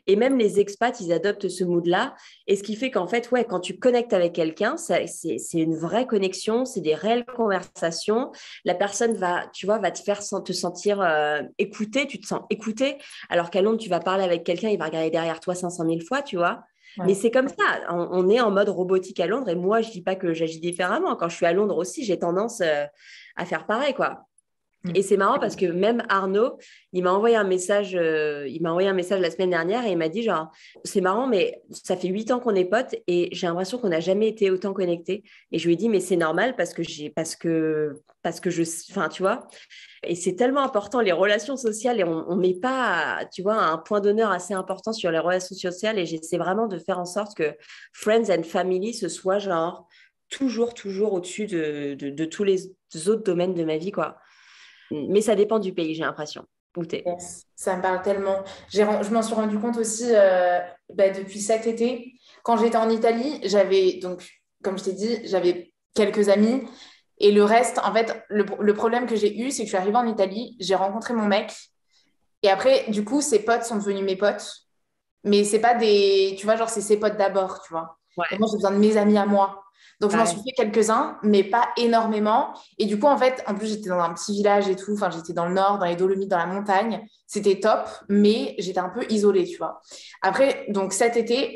Et même les expats, ils adoptent ce mood-là. Et ce qui fait qu'en fait, ouais, quand tu connectes avec quelqu'un, c'est une vraie connexion, c'est des réelles conversations. La personne va, tu vois, va te faire te sentir écouté, tu te sens écouté. Alors qu'à Londres, tu vas parler avec quelqu'un, il va regarder derrière toi 500 000 fois, tu vois. Mais Ouais. c'est comme ça, on est en mode robotique à Londres et moi, je ne dis pas que j'agis différemment. Quand je suis à Londres aussi, j'ai tendance à faire pareil, quoi. Et Mm. c'est marrant parce que même Arnaud, il m'a envoyé un message la semaine dernière et il m'a dit genre, c'est marrant, mais ça fait 8 ans qu'on est potes et j'ai l'impression qu'on n'a jamais été autant connectés. Et je lui ai dit, mais c'est normal parce que enfin, tu vois. Et c'est tellement important, les relations sociales, et on met pas, tu vois, un point d'honneur assez important sur les relations sociales. Et j'essaie vraiment de faire en sorte que Friends and Family, ce soit genre toujours au-dessus de tous les autres domaines de ma vie, quoi. Mais ça dépend du pays, j'ai l'impression. Où t'es. Yes, ça me parle tellement. Je m'en suis rendu compte aussi depuis cet été. Quand j'étais en Italie, j'avais, donc, comme je t'ai dit, j'avais quelques amis. Et le reste, en fait, le problème que j'ai eu, c'est que je suis arrivée en Italie, j'ai rencontré mon mec. Et après, du coup, ses potes sont devenus mes potes. Mais c'est pas des, tu vois, genre, c'est ses potes d'abord, tu vois. Et Ouais, moi, j'ai besoin de mes amis à moi. Donc, je m'en suis pareil. fait quelques-uns, mais pas énormément. Et du coup, en fait, en plus, j'étais dans un petit village et tout. Enfin, j'étais dans le nord, dans les Dolomites, dans la montagne. C'était top, mais j'étais un peu isolée, tu vois. Après, donc, cet été,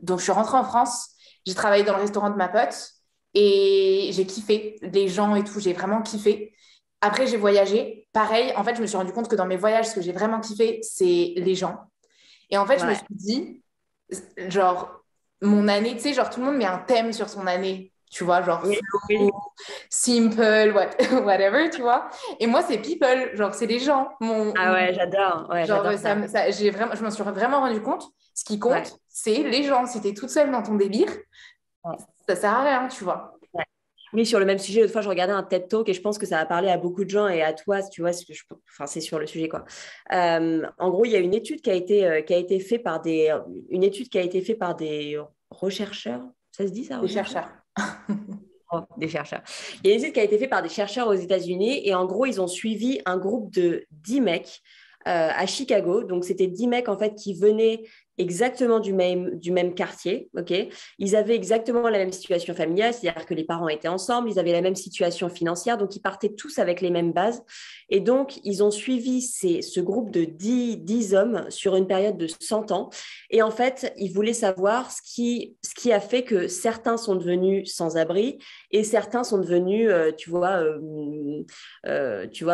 donc, je suis rentrée en France. J'ai travaillé dans le restaurant de ma pote et j'ai kiffé les gens et tout. J'ai vraiment kiffé. Après, j'ai voyagé. Pareil, en fait, je me suis rendu compte que dans mes voyages, ce que j'ai vraiment kiffé, c'est les gens. Et en fait, je me Ouais. suis dit, genre, mon année, tu sais, genre, tout le monde met un thème sur son année, tu vois, genre, Oui, flow, oui. simple, whatever, tu vois. Et moi, c'est people, genre, c'est les gens. Ah ouais, j'adore. Ouais, Genre, j'adore ça. je m'en suis vraiment rendu compte. Ce qui Ouais. compte, c'est les gens. Si t'es toute seule dans ton délire, Ouais. ça sert à rien, tu vois. Ouais. Oui, sur le même sujet, l'autre fois, je regardais un TED Talk et je pense que ça a parlé à beaucoup de gens et à toi, tu vois, enfin, c'est sur le sujet, quoi. En gros, il y a une étude qui a été faite par une étude qui a été faite par des rechercheurs. Ça se dit, ça, Les rechercheurs? chercheurs. Oh, des chercheurs. Il y a une étude qui a été faite par des chercheurs aux États-Unis et en gros, ils ont suivi un groupe de 10 mecs à Chicago. Donc, c'était 10 mecs en fait qui venaient exactement du même quartier. Ok, ils avaient exactement la même situation familiale, c'est-à-dire que les parents étaient ensemble, ils avaient la même situation financière, donc ils partaient tous avec les mêmes bases. Et donc, ils ont suivi ce groupe de 10 hommes sur une période de 100 ans. Et en fait, ils voulaient savoir ce qui a fait que certains sont devenus sans-abri et certains sont devenus, tu vois,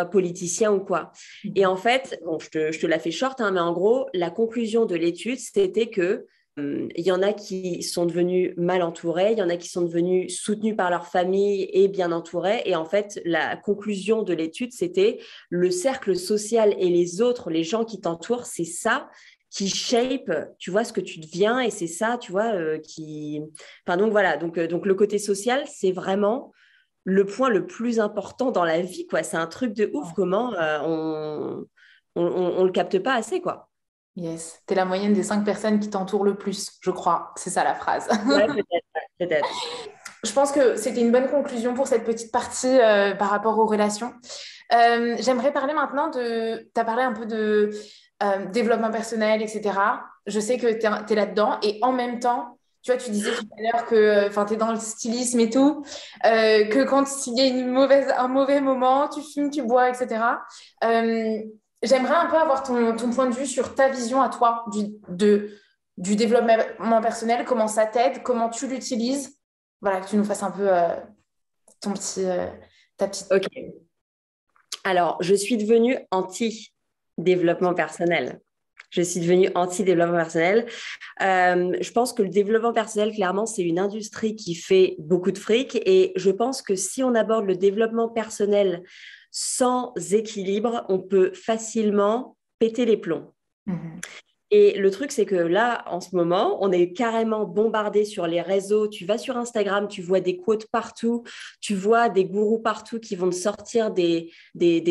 politiciens ou quoi. Et en fait, bon, je te la fais short, hein, mais en gros, la conclusion de l'étude, c'était que il y en a qui sont devenus mal entourés, il y en a qui sont devenus soutenus par leur famille et bien entourés. Et en fait, la conclusion de l'étude, c'était le cercle social et les autres, les gens qui t'entourent, c'est ça qui shape, tu vois, ce que tu deviens. Et c'est ça, tu vois, qui... Enfin, donc voilà, donc le côté social, c'est vraiment le point le plus important dans la vie, quoi. C'est un truc de ouf, comment on le capte pas assez, quoi. Yes. T'es la moyenne des 5 personnes qui t'entourent le plus, je crois. C'est ça la phrase. Ouais, peut-être, ouais, peut-être. Je pense que c'était une bonne conclusion pour cette petite partie par rapport aux relations. J'aimerais parler maintenant de... Tu as parlé un peu de développement personnel, etc. Je sais que tu es là-dedans et en même temps, tu vois, tu disais tout à l'heure que tu es dans le stylisme et tout, que quand il y a un mauvais moment, tu fumes, tu bois, etc. Euh, J'aimerais un peu avoir ton point de vue sur ta vision à toi du développement personnel, comment ça t'aide, comment tu l'utilises. Voilà, que tu nous fasses un peu ton petit, ta petite. Ok. Alors, je suis devenue anti-développement personnel. Je suis devenue anti-développement personnel. Je pense que le développement personnel, clairement, c'est une industrie qui fait beaucoup de fric. Et je pense que si on aborde le développement personnel sans équilibre, on peut facilement péter les plombs. Mhm. Et le truc, c'est que là, en ce moment, on est carrément bombardé sur les réseaux. Tu vas sur Instagram, tu vois des quotes partout, tu vois des gourous partout qui vont te sortir des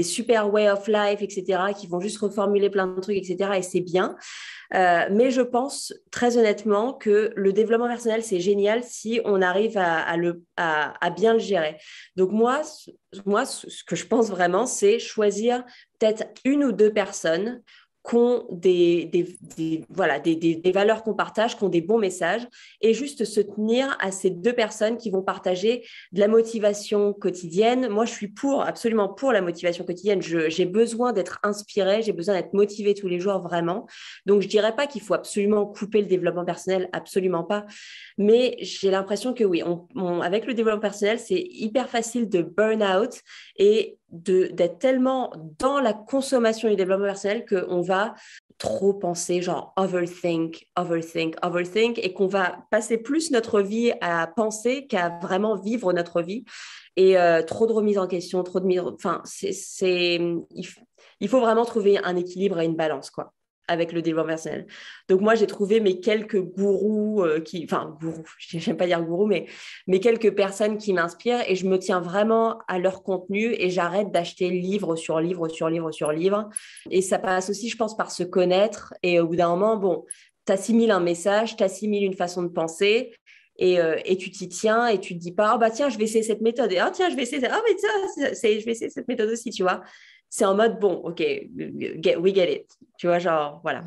super way of life, etc., qui vont juste reformuler plein de trucs, etc. Et c'est bien. Mais je pense très honnêtement que le développement personnel, c'est génial si on arrive à bien le gérer. Donc moi, ce que je pense vraiment, c'est choisir peut-être une ou deux personnes qui ont voilà, des valeurs qu'on partage, qui ont des bons messages, et juste se tenir à ces deux personnes qui vont partager de la motivation quotidienne. Moi, je suis absolument pour la motivation quotidienne. J'ai besoin d'être inspirée, j'ai besoin d'être motivée tous les jours, vraiment. Donc, je dirais pas qu'il faut absolument couper le développement personnel, absolument pas. Mais j'ai l'impression que oui, avec le développement personnel, c'est hyper facile de burn out et d'être tellement dans la consommation du développement personnel qu'on va trop penser, genre overthink, overthink, overthink, et qu'on va passer plus notre vie à penser qu'à vraiment vivre notre vie. Et trop de remise en question, trop de mise... Enfin, il faut vraiment trouver un équilibre et une balance, quoi, avec le développement personnel. Donc moi, j'ai trouvé mes quelques gourous, gourous, j'aime pas dire gourous, mais mes quelques personnes qui m'inspirent et je me tiens vraiment à leur contenu et j'arrête d'acheter livre sur livre sur livre sur livre. Et ça passe aussi, je pense, par se connaître et au bout d'un moment, bon, t'assimiles un message, t'assimiles une façon de penser. Et tu t'y tiens et tu te dis pas, oh bah tiens, je vais essayer cette méthode. Et oh tiens, je vais essayer, oh mais tiens, je vais essayer cette méthode aussi, tu vois. C'est en mode, bon, ok, we get it. Tu vois, genre, voilà.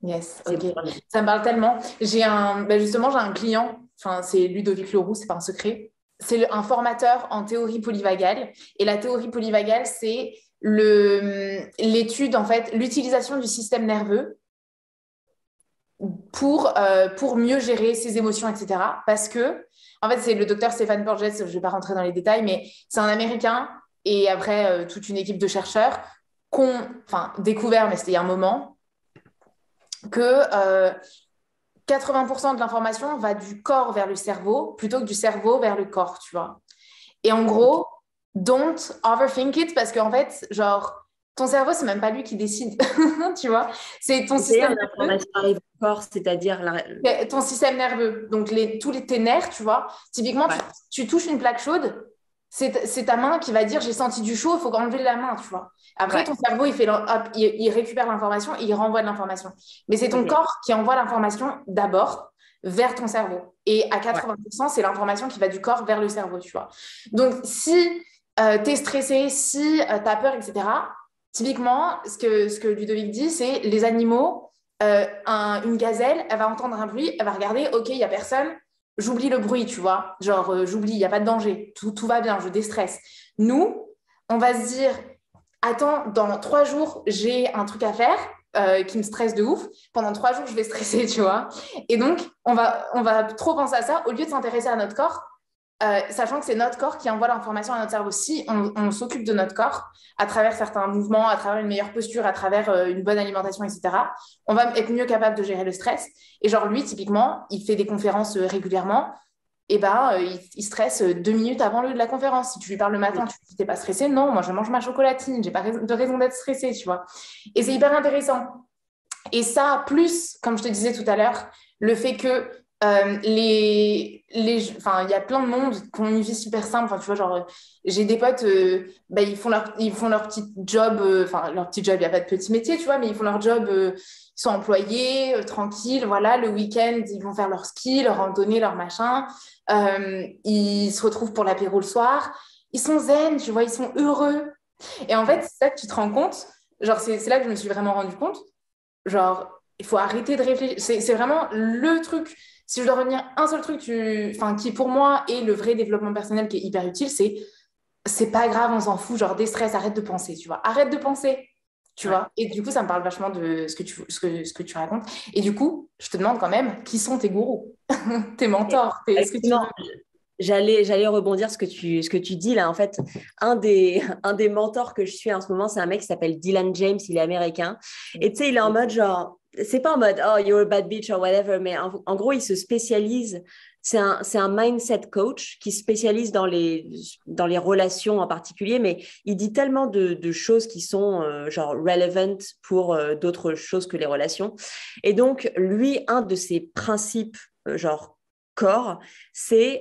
Yes, C'est ok. bon. Ça me parle tellement. Justement, j'ai un client, enfin, c'est Ludovic Leroux, c'est pas un secret. C'est un formateur en théorie polyvagale. Et la théorie polyvagale, c'est l'étude, en fait, l'utilisation du système nerveux pour mieux gérer ses émotions, etc. Parce que, en fait, c'est le docteur Stéphane Porges, je ne vais pas rentrer dans les détails, mais c'est un Américain et après toute une équipe de chercheurs enfin, découvert, mais c'était il y a un moment, que 80% de l'information va du corps vers le cerveau plutôt que du cerveau vers le corps, tu vois. Et en gros, don't overthink it parce qu'en fait, genre, ton cerveau, c'est même pas lui qui décide, tu vois. C'est ton système nerveux. L'information arrive au corps, c'est-à-dire Ton système nerveux, donc tes nerfs, tu vois. Typiquement, ouais. tu touches une plaque chaude, c'est ta main qui va dire j'ai senti du chaud, il faut enlever la main, tu vois. Après, Ouais. ton cerveau, il récupère l'information et il renvoie de l'information. Mais c'est ton Ok. corps qui envoie l'information d'abord vers ton cerveau. Et à 80%, c'est l'information qui va du corps vers le cerveau, tu vois. Donc, si tu es stressé, si tu as peur, etc., typiquement, ce que Ludovic dit, c'est les animaux, une gazelle, elle va entendre un bruit, elle va regarder, ok, il n'y a personne, j'oublie le bruit, tu vois. Genre, j'oublie, il n'y a pas de danger, tout va bien, je déstresse. Nous, on va se dire, attends, dans 3 jours, j'ai un truc à faire qui me stresse de ouf. Pendant 3 jours, je vais stresser, tu vois. Et donc, on va trop penser à ça au lieu de s'intéresser à notre corps, sachant que c'est notre corps qui envoie l'information à notre cerveau. Si on s'occupe de notre corps à travers certains mouvements, à travers une meilleure posture, à travers une bonne alimentation, etc., on va être mieux capable de gérer le stress. Et genre, lui, typiquement, il fait des conférences régulièrement. Et ben, il stresse 2 minutes avant de la conférence. Si tu lui parles le matin, tu lui dis, t'es pas stressé? Non, moi, je mange ma chocolatine. J'ai pas de raison d'être stressée, tu vois. Et c'est hyper intéressant. Et ça, plus, comme je te disais tout à l'heure, le fait que enfin, il y a plein de monde qui ont une vie super simple. Enfin, tu vois, genre, j'ai des potes, ils font leur petit job, enfin, leur petit job, il n'y a pas de petit métier, tu vois, mais ils font leur job, ils sont employés, tranquilles, voilà, le week-end, ils vont faire leur ski, leur randonnée, leur machin. Ils se retrouvent pour l'apéro le soir. Ils sont zen, tu vois, ils sont heureux. Et en fait, c'est ça que tu te rends compte. Genre, c'est là que je me suis vraiment rendu compte. Genre, il faut arrêter de réfléchir. C'est vraiment le truc. Si je dois retenir un seul truc enfin, qui, pour moi, est le vrai développement personnel qui est hyper utile, c'est pas grave, on s'en fout. Genre, déstresse, arrête de penser, tu vois. Arrête de penser, tu Ouais. vois. Et du coup, ça me parle vachement de ce que tu racontes. Et du coup, je te demande quand même, qui sont tes gourous, tes mentors, ce que tu Effectivement, veux. J'allais rebondir ce que tu dis là. En fait, un des mentors que je suis en ce moment, c'est un mec qui s'appelle Dylan James, il est américain. Et tu sais, il est en mode genre, c'est pas en mode oh, you're a bad bitch or whatever, mais en gros, il se spécialise. C'est un mindset coach qui se spécialise dans les relations en particulier, mais il dit tellement de choses qui sont genre relevant pour d'autres choses que les relations. Et donc, lui, un de ses principes, genre corps, c'est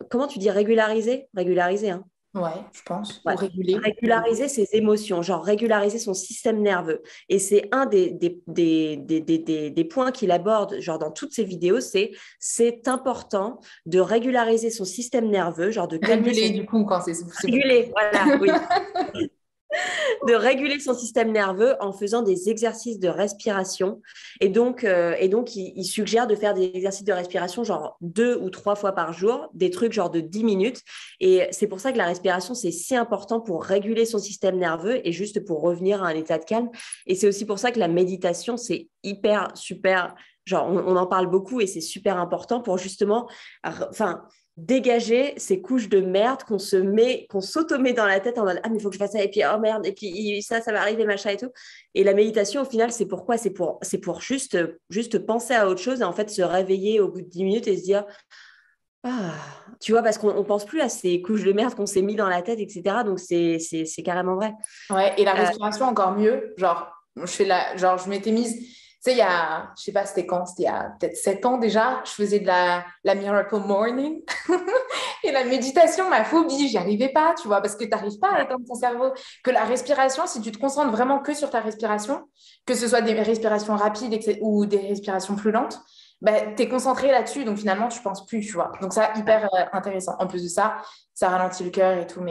comment tu dis régulariser? Régulariser, hein. Ouais, je pense. Ouais. Ou réguler. Régulariser ses émotions, genre régulariser son système nerveux. Et c'est un des points qu'il aborde, genre dans toutes ses vidéos, c'est important de régulariser son système nerveux, genre de calmer Réguler, son... du coup, quand c'est... Réguler, voilà, oui. De réguler son système nerveux en faisant des exercices de respiration. Et donc il suggère de faire des exercices de respiration genre 2 ou 3 fois par jour, des trucs genre de 10 minutes. Et c'est pour ça que la respiration, c'est si important pour réguler son système nerveux et juste pour revenir à un état de calme. Et c'est aussi pour ça que la méditation, c'est hyper, super... Genre, on en parle beaucoup et c'est super important pour justement... Enfin, dégager ces couches de merde qu'on s'auto-met dans la tête en mode ah mais il faut que je fasse ça et puis oh merde et puis ça va arriver machin et tout. Et la méditation au final c'est pourquoi c'est pour juste penser à autre chose et en fait se réveiller au bout de 10 minutes et se dire ah tu vois parce qu'on pense plus à ces couches de merde qu'on s'est mis dans la tête etc. Donc c'est carrément vrai. Ouais, et la respiration encore mieux. Genre, genre, je m'étais mise, tu sais, il y a, je sais pas c'était quand, c'était il y a peut-être 7 ans déjà, je faisais de la Miracle Morning. Et la méditation, ma phobie, j'y arrivais pas, tu vois, parce que tu n'arrives pas à éteindre ton cerveau. Que la respiration, si tu te concentres vraiment que sur ta respiration, que ce soit des respirations rapides ou des respirations plus lentes, bah, tu es concentré là-dessus, donc finalement, tu penses plus, tu vois. Donc ça, hyper intéressant. En plus de ça, ça ralentit le cœur et tout,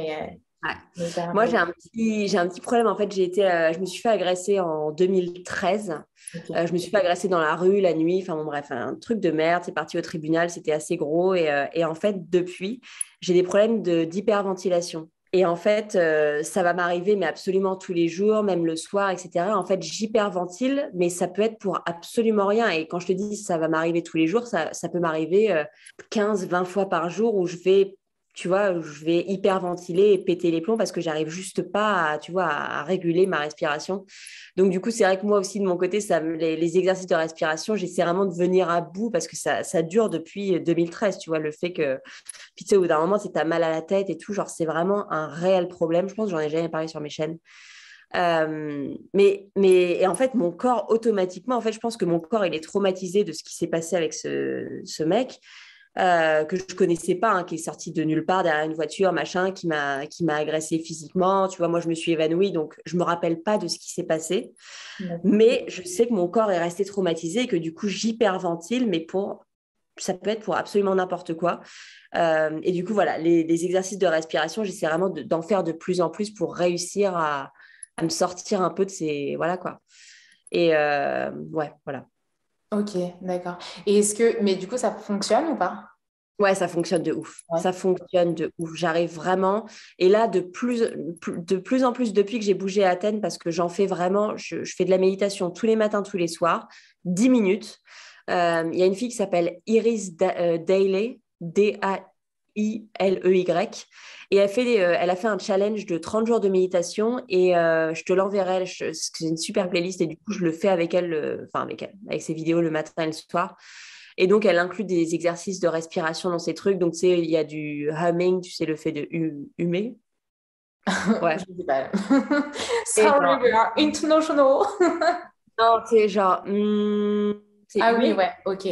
Ouais. mais hyper Moi, intéressant. j'ai un petit problème. En fait, je me suis fait agresser en 2013. Ok. Je me suis fait agresser dans la rue la nuit. Enfin, bon, bref, un truc de merde. C'est parti au tribunal. C'était assez gros. Et en fait, depuis, j'ai des problèmes d'hyperventilation. Et en fait, ça va m'arriver, mais absolument tous les jours, même le soir, etc. En fait, j'hyperventile, mais ça peut être pour absolument rien. Et quand je te dis ça va m'arriver tous les jours, ça peut m'arriver 15, 20 fois par jour où tu vois, je vais hyperventiler et péter les plombs parce que j'arrive juste pas à, tu vois, à réguler ma respiration. Donc, du coup, c'est vrai que moi aussi, de mon côté, les exercices de respiration, j'essaie vraiment de venir à bout parce que ça dure depuis 2013, tu vois, le fait que, puis tu sais, au bout d'un moment, tu as mal à la tête et tout, genre, c'est vraiment un réel problème. Je pense que j'en ai jamais parlé sur mes chaînes. Et en fait, mon corps, automatiquement, en fait, je pense que mon corps, il est traumatisé de ce qui s'est passé avec ce mec que je connaissais pas, hein, qui est sorti de nulle part derrière une voiture, machin, qui m'a agressé physiquement. Tu vois, moi, je me suis évanouie, donc je me rappelle pas de ce qui s'est passé. Mais je sais que mon corps est resté traumatisé et que du coup, j'hyperventile, mais ça peut être pour absolument n'importe quoi. Et du coup, voilà, les exercices de respiration, j'essaie vraiment d'en faire de plus en plus pour réussir à me sortir un peu de ces... Voilà, quoi. Et ouais, voilà. Ok, d'accord. Et mais du coup, ça fonctionne ou pas? Ouais, ça fonctionne de ouf. Ouais. Ça fonctionne de ouf. J'arrive vraiment. Et là, de plus en plus, depuis que j'ai bougé à Athènes, parce que j'en fais vraiment, je fais de la méditation tous les matins, tous les soirs, 10 minutes. Il y a une fille qui s'appelle Iris Dailey, Dailey. Et elle a fait un challenge de 30 jours de méditation et je te l'enverrai. C'est une super playlist et du coup, je le fais avec elle, enfin avec elle, avec ses vidéos le matin et le soir. Et donc, elle inclut des exercices de respiration dans ces trucs. Donc, tu sais, il y a du humming, tu sais, le fait de humer. Ouais. Je sais pas. Et Sorry, genre, we are international. non, tu sais, genre, c'est Ah oui, humer. ouais, ok.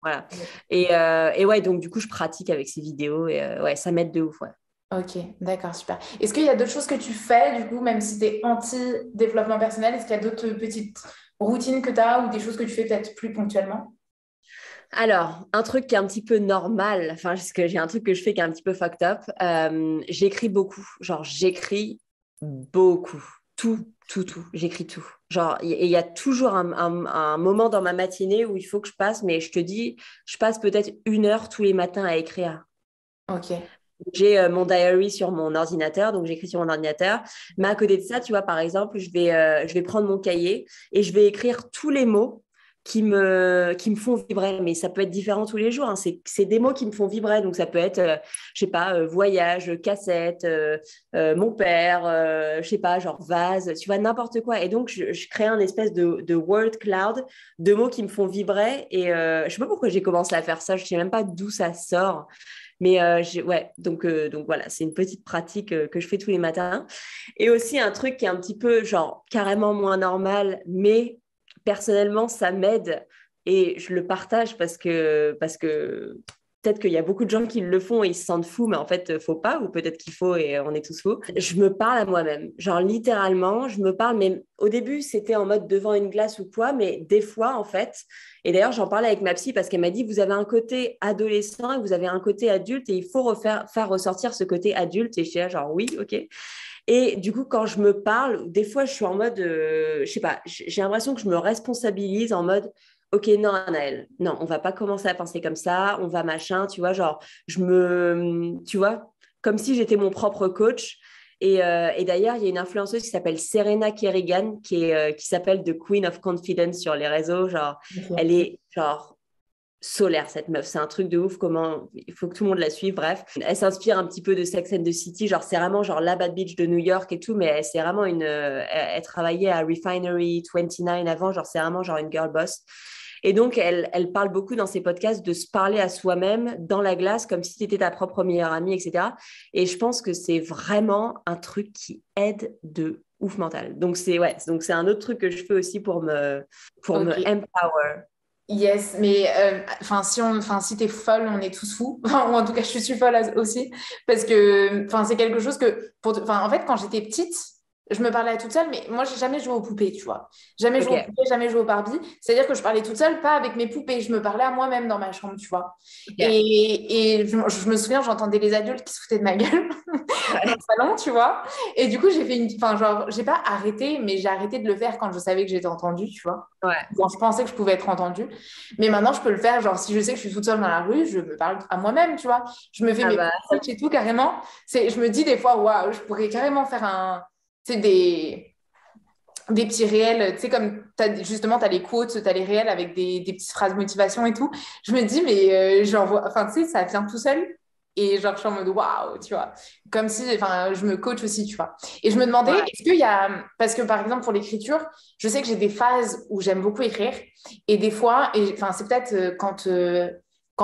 Voilà. Et ouais, donc, du coup, je pratique avec ces vidéos et ouais, ça m'aide de ouf, ouais. Ok, d'accord, super. Est-ce qu'il y a d'autres choses que tu fais, du coup, même si tu es anti-développement personnel, est-ce qu'il y a d'autres petites routines que tu as ou des choses que tu fais peut-être plus ponctuellement? Alors, un truc qui est un petit peu normal, enfin, parce que j'ai un truc que je fais qui est un petit peu fucked up, j'écris beaucoup. Genre, j'écris beaucoup. Tout, tout, tout. J'écris tout. Genre, il y a toujours un moment dans ma matinée où il faut que je passe, mais je te dis, je passe peut-être 1 heure tous les matins à écrire. Ok. J'ai mon diary sur mon ordinateur, donc j'écris sur mon ordinateur. Mais à côté de ça, tu vois, par exemple, je vais prendre mon cahier et je vais écrire tous les mots qui me font vibrer, mais ça peut être différent tous les jours, hein. C'est des mots qui me font vibrer, donc ça peut être, je sais pas, voyage, cassette, mon père, je sais pas, genre vase, tu vois, n'importe quoi. Et donc, je crée un espèce de word cloud de mots qui me font vibrer. Et je sais pas pourquoi j'ai commencé à faire ça, je sais même pas d'où ça sort. Mais ouais, donc voilà, c'est une petite pratique que je fais tous les matins. Et aussi un truc qui est un petit peu, genre, carrément moins normal, mais personnellement, ça m'aide et je le partage parce que peut-être qu'il y a beaucoup de gens qui le font et ils se sentent fous, mais en fait, faut pas, ou peut-être qu'il faut et on est tous fous. Je me parle à moi-même. Genre, littéralement, je me parle, mais au début, c'était en mode devant une glace ou quoi, mais des fois, en fait, et d'ailleurs, j'en parlais avec ma psy parce qu'elle m'a dit, vous avez un côté adolescent et vous avez un côté adulte et il faut faire ressortir ce côté adulte. Et je suis là, genre, oui, ok. Et du coup, quand je me parle, des fois, je suis en mode, je sais pas, j'ai l'impression que je me responsabilise en mode, ok, non, Anaëlle, non, on va pas commencer à penser comme ça, on va machin, tu vois, genre, tu vois, comme si j'étais mon propre coach. Et d'ailleurs, il y a une influenceuse qui s'appelle Serena Kerrigan, qui s'appelle The Queen of Confidence sur les réseaux. Genre, Ok. elle est genre solaire, cette meuf. C'est un truc de ouf. Comment il faut que tout le monde la suive. Bref, elle s'inspire un petit peu de Sex and the City. Genre, c'est vraiment genre la bad bitch de New York et tout, mais c'est vraiment elle travaillait à Refinery 29 avant. Genre, c'est vraiment genre une girl boss. Et donc, elle parle beaucoup dans ses podcasts de se parler à soi-même dans la glace, comme si tu étais ta propre meilleure amie, etc. Et je pense que c'est vraiment un truc qui aide de ouf mental. Donc, c'est un autre truc que je fais aussi pour me Ok. empower. Yes, mais si t'es folle, on est tous fous. Enfin, ou en tout cas, je suis folle aussi, parce que, c'est quelque chose que, en fait, quand j'étais petite, je me parlais à toute seule, mais moi, j'ai jamais joué aux poupées, tu vois. Jamais joué aux Ok, poupées, jamais joué aux Barbie. C'est-à-dire que je parlais toute seule, pas avec mes poupées. Je me parlais à moi-même dans ma chambre, tu vois. ok. Et je me souviens, j'entendais les adultes qui se foutaient de ma gueule dans Ouais, le salon, tu vois. Et du coup, j'ai pas arrêté, mais j'ai arrêté de le faire quand je savais que j'étais entendue, tu vois. ouais. Quand je pensais que je pouvais être entendue. Mais maintenant, je peux le faire. Genre, si je sais que je suis toute seule dans la rue, je me parle à moi-même, tu vois. Je me fais Ah mes bah, petits speeches et tout, carrément. Je me dis des fois, waouh, je pourrais carrément faire des petits réels. Tu sais, comme justement, tu as les quotes, tu as les réels avec des petites phrases motivation et tout. Je me dis, mais enfin, tu sais, ça vient tout seul. Et genre, je suis en mode waouh, tu vois. Comme si, je me coach aussi, tu vois. Et je me demandais, ouais. est-ce qu'il y a. Parce que par exemple, pour l'écriture, je sais que j'ai des phases où j'aime beaucoup écrire. Et des fois, c'est peut-être quand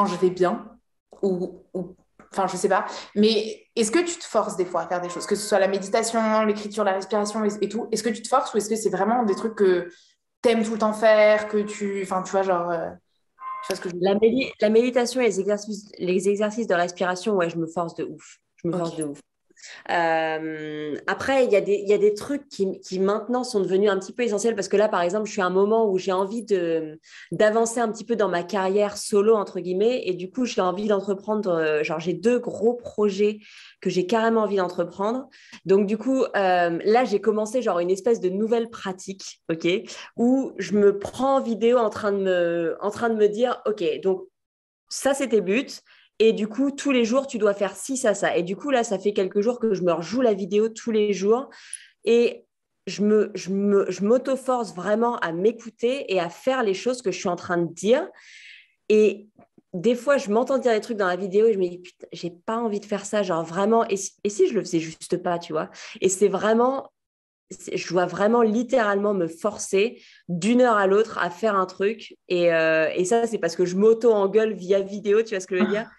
je vais bien, enfin, je sais pas. Mais est-ce que tu te forces des fois à faire des choses, que ce soit la méditation, l'écriture, la respiration et tout? Est-ce que tu te forces ou est-ce que c'est vraiment des trucs que t'aimes tout le temps faire, que tu. Enfin, tu vois, genre. Tu vois ce que je veux dire? La méditation et les exercices de respiration, ouais, je me force de ouf. Je me Ok. force de ouf. Après, il y a des trucs qui maintenant sont devenus un petit peu essentiels parce que là, par exemple, je suis à un moment où j'ai envie d'avancer un petit peu dans ma carrière solo, entre guillemets, et du coup, j'ai envie d'entreprendre, genre, j'ai 2 gros projets que j'ai carrément envie d'entreprendre. Donc, du coup, là, j'ai commencé, genre, une espèce de nouvelle pratique, OK, où je me prends en vidéo en train de me dire, OK, donc, ça, c'est tes buts. Et du coup, tous les jours, tu dois faire ci, ça. Et du coup, là, ça fait quelques jours que je me rejoue la vidéo tous les jours. Et je m'auto-force vraiment à m'écouter et à faire les choses que je suis en train de dire. Et des fois, je m'entends dire des trucs dans la vidéo et je me dis, putain, j'ai pas envie de faire ça. Genre vraiment, et si je le faisais juste pas, tu vois? Et je dois vraiment littéralement me forcer d'une heure à l'autre à faire un truc. Et ça, c'est parce que je m'auto-engueule via vidéo, tu vois ce que je veux dire?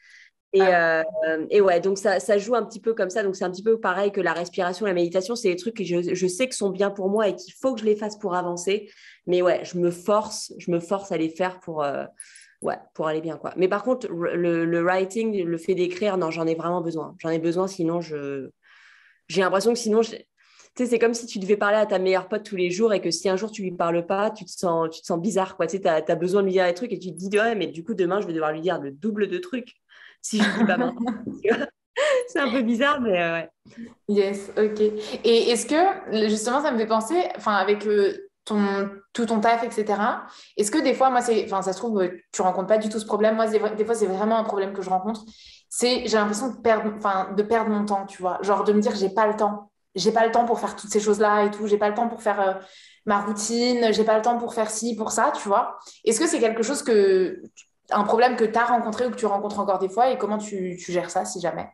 Et, Ah, euh, et ouais, donc ça joue un petit peu comme ça. Donc c'est un petit peu pareil que la respiration, la méditation, c'est des trucs que je sais que sont bien pour moi et qu'il faut que je les fasse pour avancer. Mais ouais, je me force à les faire pour aller bien, quoi. Mais par contre, le writing, le fait d'écrire, non, j'en ai vraiment besoin. J'en ai besoin, sinon j'ai l'impression que sinon, tu sais, c'est comme si tu devais parler à ta meilleure pote tous les jours et que si un jour tu lui parles pas, tu te sens bizarre, quoi. Tu sais, t'as besoin de lui dire des trucs et tu te dis, ouais, mais du coup, demain, je vais devoir lui dire le double de trucs si je lui dis pas maintenant. Tu vois. C'est un peu bizarre, mais ouais. yes, ok. Et est-ce que, justement, ça me fait penser, enfin, avec tout ton taf, etc., est-ce que des fois, moi, ça se trouve, tu rencontres pas du tout ce problème. Moi, des fois, c'est vraiment un problème que je rencontre. J'ai l'impression de perdre mon temps, tu vois. Genre de me dire, j'ai pas le temps. j'ai pas le temps pour faire toutes ces choses-là et tout, j'ai pas le temps pour faire ma routine, j'ai pas le temps pour faire ci, pour ça, tu vois. Est-ce que c'est quelque chose un problème que tu as rencontré ou que tu rencontres encore des fois et comment tu gères ça si jamais?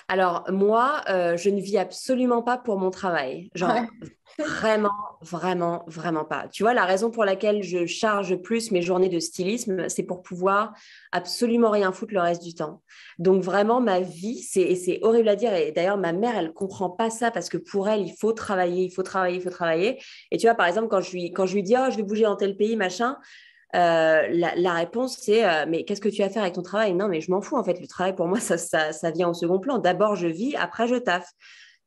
Alors, moi, je ne vis absolument pas pour mon travail. Ouais. Genre, vraiment, vraiment, vraiment pas. Tu vois, la raison pour laquelle je charge plus mes journées de stylisme, c'est pour pouvoir absolument rien foutre le reste du temps. Donc, vraiment, ma vie, et c'est horrible à dire. Et d'ailleurs, ma mère, elle comprend pas ça parce que pour elle, il faut travailler, il faut travailler, il faut travailler. Et tu vois, par exemple, quand je lui dis, oh, je vais bouger dans tel pays, machin, la réponse, c'est mais qu'est-ce que tu vas faire avec ton travail? Non, mais je m'en fous en fait. Le travail pour moi, ça vient au second plan. D'abord, je vis, après, je taffe.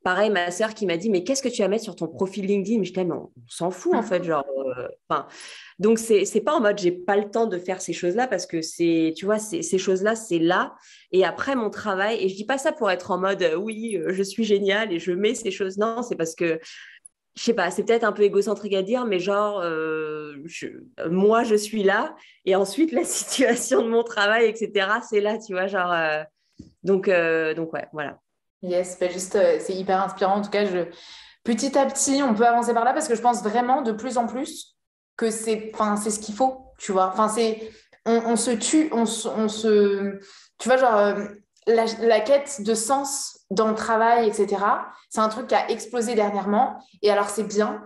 Pareil, ma sœur qui m'a dit mais qu'est-ce que tu vas mettre sur ton profil LinkedIn? Mais je dis mais on s'en fout en fait. Genre, donc, c'est pas en mode j'ai pas le temps de faire ces choses-là parce que tu vois, ces choses-là, c'est là. Et après mon travail, et je dis pas ça pour être en mode oui, je suis géniale et je mets ces choses. Non, c'est parce que je sais pas, c'est peut-être un peu égocentrique à dire, mais genre, moi, je suis là, et ensuite, la situation de mon travail, etc., c'est là, tu vois, genre, donc ouais, voilà. Yes, bah juste, c'est hyper inspirant. En tout cas, petit à petit, on peut avancer par là parce que je pense vraiment de plus en plus que enfin, c'est ce qu'il faut, tu vois. Enfin, on se tue, tu vois, genre, la quête de sens dans le travail, etc., c'est un truc qui a explosé dernièrement. Et alors, c'est bien,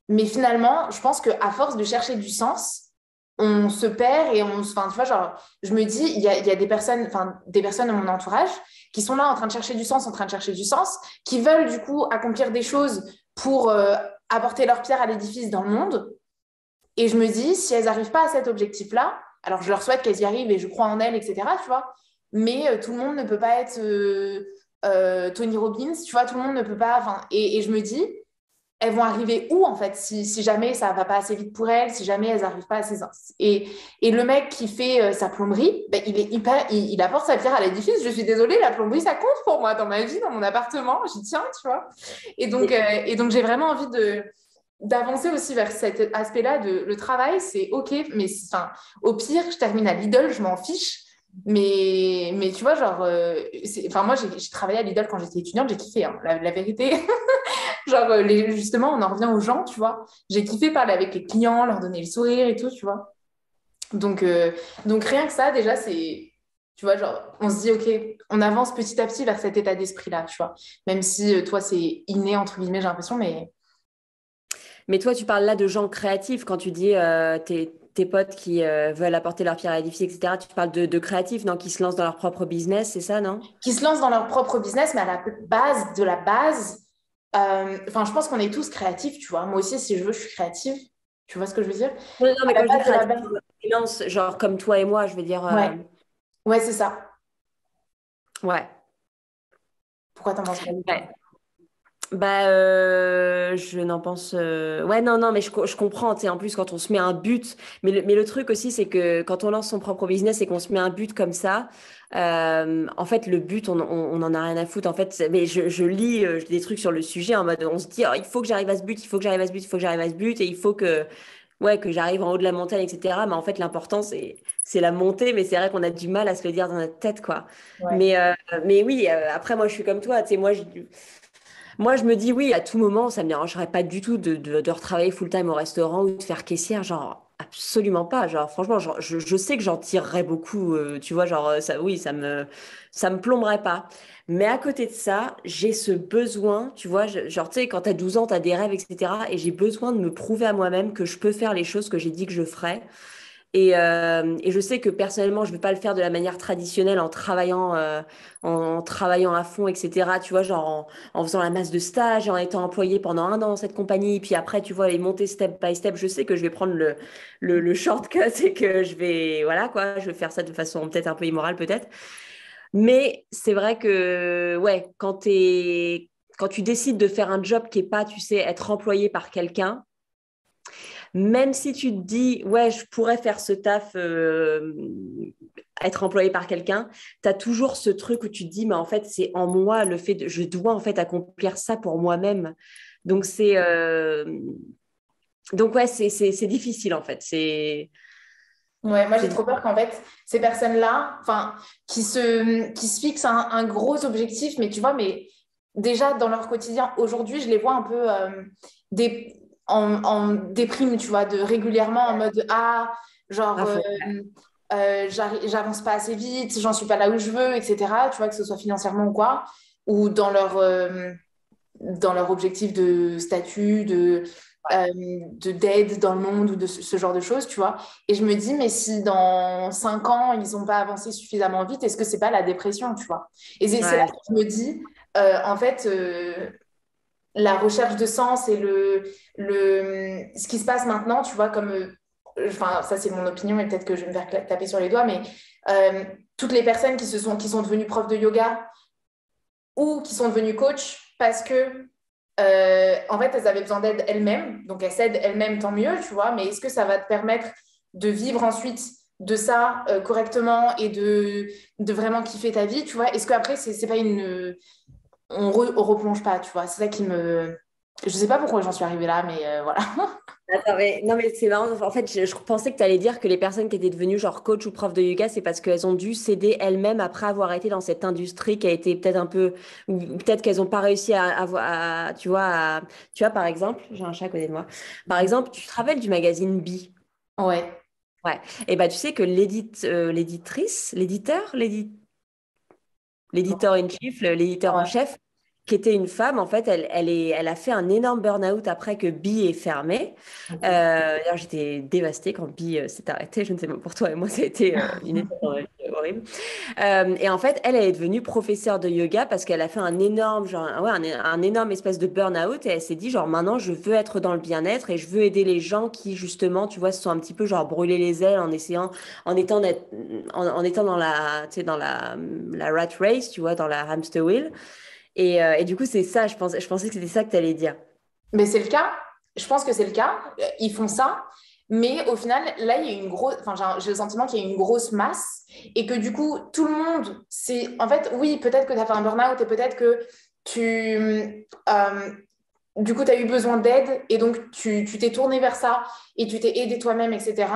mais finalement, je pense qu'à force de chercher du sens, on se perd et enfin, tu vois, genre, je me dis, il y a des personnes, enfin, des personnes dans mon entourage qui sont là en train de chercher du sens, en train de chercher du sens, qui veulent du coup accomplir des choses pour apporter leur pierre à l'édifice dans le monde. Et je me dis, si elles n'arrivent pas à cet objectif-là, alors je leur souhaite qu'elles y arrivent et je crois en elles, etc., tu vois, mais tout le monde ne peut pas être Tony Robbins, tu vois, tout le monde ne peut pas, enfin, et je me dis, elles vont arriver où en fait si jamais ça va pas assez vite pour elles, si jamais elles n'arrivent pas à ses et le mec qui fait sa plomberie, ben, il apporte sa pierre à l'édifice. Je suis désolée, la plomberie ça compte pour moi dans ma vie, dans mon appartement, j'y tiens, tu vois. Et donc j'ai vraiment envie d'avancer aussi vers cet aspect-là de le travail, c'est ok, mais enfin, au pire, je termine à Lidl, je m'en fiche. Mais tu vois, genre, enfin, moi j'ai travaillé à Lidl quand j'étais étudiante, j'ai kiffé, hein, la vérité. Genre, justement, on en revient aux gens, tu vois. J'ai kiffé parler avec les clients, leur donner le sourire et tout, tu vois. Donc, euh, donc rien que ça, déjà, tu vois, genre, on se dit, OK, on avance petit à petit vers cet état d'esprit-là, tu vois. Même si, toi, c'est inné, entre guillemets, j'ai l'impression, mais Mais toi, tu parles là de gens créatifs quand tu dis tes potes qui veulent apporter leur pierre à l'édifice, etc. Tu parles de créatifs, non, qui se lancent dans leur propre business, c'est ça, non? qui se lancent dans leur propre business, mais à la base de la base, enfin, je pense qu'on est tous créatifs, tu vois. Moi aussi, si je veux, je suis créative. Tu vois ce que je veux dire? Non, non, À mais la quand je dis base de la créatifs, base. freelance, genre comme toi et moi, je veux dire, Ouais, ouais, c'est ça. ouais. Pourquoi t'en penses pas du coup? Ouais. Bah, je n'en pense. Ouais, non, non, mais je comprends. Tu sais, en plus, quand on se met un but. Mais le truc aussi, c'est que quand on lance son propre business et qu'on se met un but comme ça, en fait, le but, on en a rien à foutre. En fait, mais je lis des trucs sur le sujet en mode on se dit, oh, il faut que j'arrive à ce but, il faut que j'arrive à ce but, il faut que j'arrive à ce but, et il faut que. Ouais, que j'arrive en haut de la montagne, etc. Mais en fait, l'important, c'est la montée. Mais c'est vrai qu'on a du mal à se le dire dans notre tête, quoi. Ouais. Mais oui, après, moi, je suis comme toi. Tu sais, moi, je me dis oui, à tout moment, ça me dérangerait pas du tout de retravailler full-time au restaurant ou de faire caissière, genre absolument pas. Genre franchement, je sais que j'en tirerais beaucoup, tu vois, genre ça, oui, ça me plomberait pas. Mais à côté de ça, j'ai ce besoin, tu vois, genre tu sais, quand t'as 12 ans, t'as des rêves, etc. Et j'ai besoin de me prouver à moi-même que je peux faire les choses que j'ai dit que je ferais. Et je sais que personnellement, je ne vais pas le faire de la manière traditionnelle en travaillant à fond, etc. Tu vois, genre en faisant la masse de stage, en étant employé pendant 1 an dans cette compagnie. Puis après, tu vois, les monter step by step. Je sais que je vais prendre le shortcut et que je vais, voilà, quoi, je vais faire ça de façon peut-être un peu immorale, peut-être. Mais c'est vrai que, ouais, quand tu décides de faire un job qui est pas, tu sais, être employé par quelqu'un, même si tu te dis, ouais, je pourrais faire ce taf, être employé par quelqu'un, tu as toujours ce truc où tu te dis, mais en fait, c'est en moi le fait de, je dois en fait accomplir ça pour moi-même. Donc, donc ouais, c'est difficile en fait. Ouais, moi j'ai C'est trop peur qu'en fait, ces personnes-là, enfin, qui se fixent un gros objectif, mais tu vois, mais déjà dans leur quotidien, aujourd'hui, je les vois un peu en déprime, tu vois, de régulièrement en mode ah, genre À fond. j'avance pas assez vite, j'en suis pas là où je veux, etc. Tu vois, que ce soit financièrement ou quoi, ou dans leur objectif de statut, d'aide dans le monde ou de ce genre de choses, tu vois. Et je me dis, mais si dans 5 ans, ils n'ont pas avancé suffisamment vite, est-ce que c'est pas la dépression, tu vois? Et c'est là Ouais, que je me dis, en fait, la recherche de sens et ce qui se passe maintenant, tu vois, comme, enfin, ça c'est mon opinion et peut-être que je vais me faire taper sur les doigts, mais euh, toutes les personnes qui sont devenues profs de yoga ou qui sont devenues coach parce que en fait, elles avaient besoin d'aide elles-mêmes, donc elles s'aident elles-mêmes, tant mieux, tu vois, mais est-ce que ça va te permettre de vivre ensuite de ça correctement et de vraiment kiffer ta vie, tu vois? Est-ce qu'après, c'est pas une... on replonge pas, tu vois? C'est ça qui me... Je sais pas pourquoi j'en suis arrivée là, mais voilà. attends, non, mais c'est marrant. En fait, je pensais que tu allais dire que les personnes qui étaient devenues genre coach ou prof de yoga, c'est parce qu'elles ont dû s'aider elles-mêmes après avoir été dans cette industrie qui a été peut-être un peu, ou peut-être qu'elles n'ont pas réussi tu vois, tu vois, par exemple, j'ai un chat à côté de moi. Par exemple, tu te rappelles du magazine Bi? Ouais. Ouais. Et bah, tu sais que l'éditeur in chief, l'éditeur en Ouais. chef, qui était une femme, en fait, elle a fait un énorme burn-out après que Bee ait fermé. Ok. D'ailleurs, j'étais dévastée quand Bee s'est arrêté. Je ne sais pas pour toi, et moi, ça a été une étape dans la vie horrible. Et en fait, elle est devenue professeure de yoga parce qu'elle a fait un énorme, genre, ouais, un énorme espèce de burn-out et elle s'est dit, genre, maintenant, je veux être dans le bien-être et je veux aider les gens qui, justement, tu vois, se sont un petit peu, genre, brûlés les ailes en essayant, en étant, en étant dans la, tu sais, dans la rat race, tu vois, dans la hamster wheel. Et du coup, c'est ça, je pensais que c'était ça que tu allais dire. Mais c'est le cas. Je pense que c'est le cas. Ils font ça. Mais au final, là, il y a une grosse... Enfin, j'ai le sentiment qu'il y a une grosse masse et que du coup, tout le monde, c'est... En fait, oui, peut-être que tu as fait un burn-out et peut-être que du coup, tu as eu besoin d'aide et donc tu t'es tourné vers ça et tu t'es aidé toi-même, etc.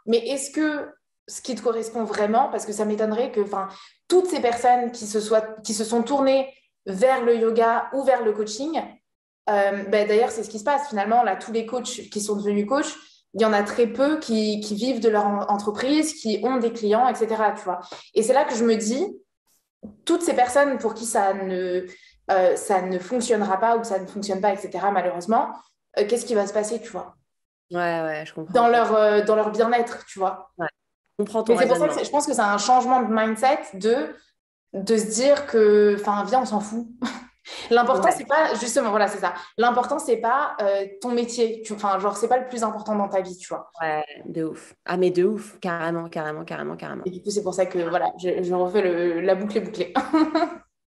Mais est-ce que ce qui te correspond vraiment, parce que ça m'étonnerait que enfin, toutes ces personnes qui se sont tournées vers le yoga ou vers le coaching, ben, d'ailleurs, c'est ce qui se passe finalement. Là, tous les coachs qui sont devenus coachs, il y en a très peu qui vivent de leur entreprise, qui ont des clients, etc. Tu vois. Et c'est là que je me dis, toutes ces personnes pour qui ça ne fonctionnera pas ou que ça ne fonctionne pas, etc., malheureusement, qu'est-ce qui va se passer, tu vois, Ouais, ouais, je comprends. dans leur bien-être, tu vois. Ouais, je comprends ton Mais c'est pour ça que raisonnement. je pense que c'est un changement de mindset de se dire que, enfin, viens, on s'en fout. L'important, Ouais. c'est pas, justement, voilà, c'est ça. L'important, c'est pas ton métier. Enfin, genre, c'est pas le plus important dans ta vie, tu vois. Ouais, de ouf. Ah, mais de ouf, carrément, carrément, carrément, carrément. Et du coup, c'est pour ça que, voilà, je refais la boucle est bouclée.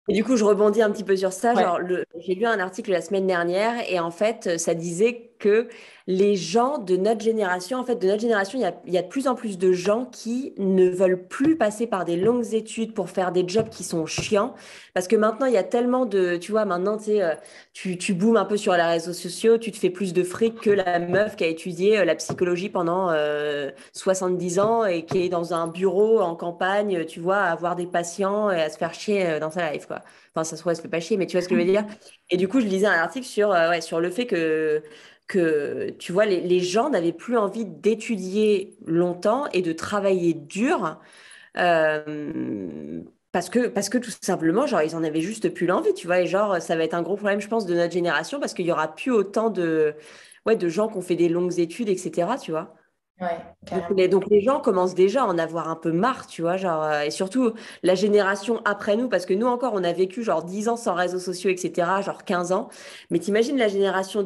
Et du coup, je rebondis un petit peu sur ça. Ouais. Genre, j'ai lu un article la semaine dernière et en fait, ça disait que les gens de notre génération, en fait, de notre génération, il y a de plus en plus de gens qui ne veulent plus passer par des longues études pour faire des jobs qui sont chiants. Parce que maintenant, il y a tellement de, tu vois, maintenant, tu sais, tu boomes un peu sur les réseaux sociaux, tu te fais plus de fric que la meuf qui a étudié la psychologie pendant 10 ans et qui est dans un bureau en campagne, tu vois, à avoir des patients et à se faire chier dans sa life, quoi. Enfin, ça se trouve, elle se fait pas chier, mais tu vois ce que je veux dire? Et du coup, je lisais un article sur, ouais, sur le fait que, tu vois, les gens n'avaient plus envie d'étudier longtemps et de travailler dur. euh, parce que tout simplement, genre, ils en avaient juste plus l'envie, tu vois. Et genre, ça va être un gros problème, je pense, de notre génération parce qu'il y aura plus autant ouais, de gens qui ont fait des longues études, etc., tu vois. Ouais, Donc carrément. donc les gens commencent déjà à en avoir un peu marre, tu vois, genre, et surtout la génération après nous, parce que nous encore, on a vécu genre 10 ans sans réseaux sociaux, etc., genre 15 ans. Mais t'imagines la génération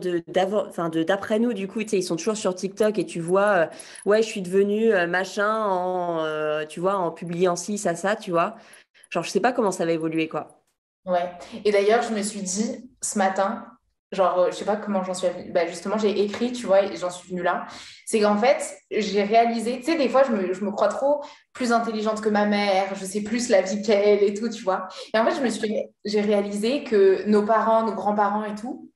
enfin, d'après nous, du coup, tu sais, ils sont toujours sur TikTok et tu vois, ouais, je suis devenue machin tu vois, en publiant ci, ça, tu vois. Genre, je sais pas comment ça va évoluer, quoi. Ouais. Et d'ailleurs, je me suis dit ce matin, genre, je sais pas comment j'en suis venue. Bah, justement, j'ai écrit, tu vois, et j'en suis venue là. C'est qu'en fait, j'ai réalisé, tu sais, des fois, je me crois trop plus intelligente que ma mère, je sais plus la vie qu'elle et tout, tu vois. Et en fait, j'ai réalisé que nos parents, nos grands-parents et tout,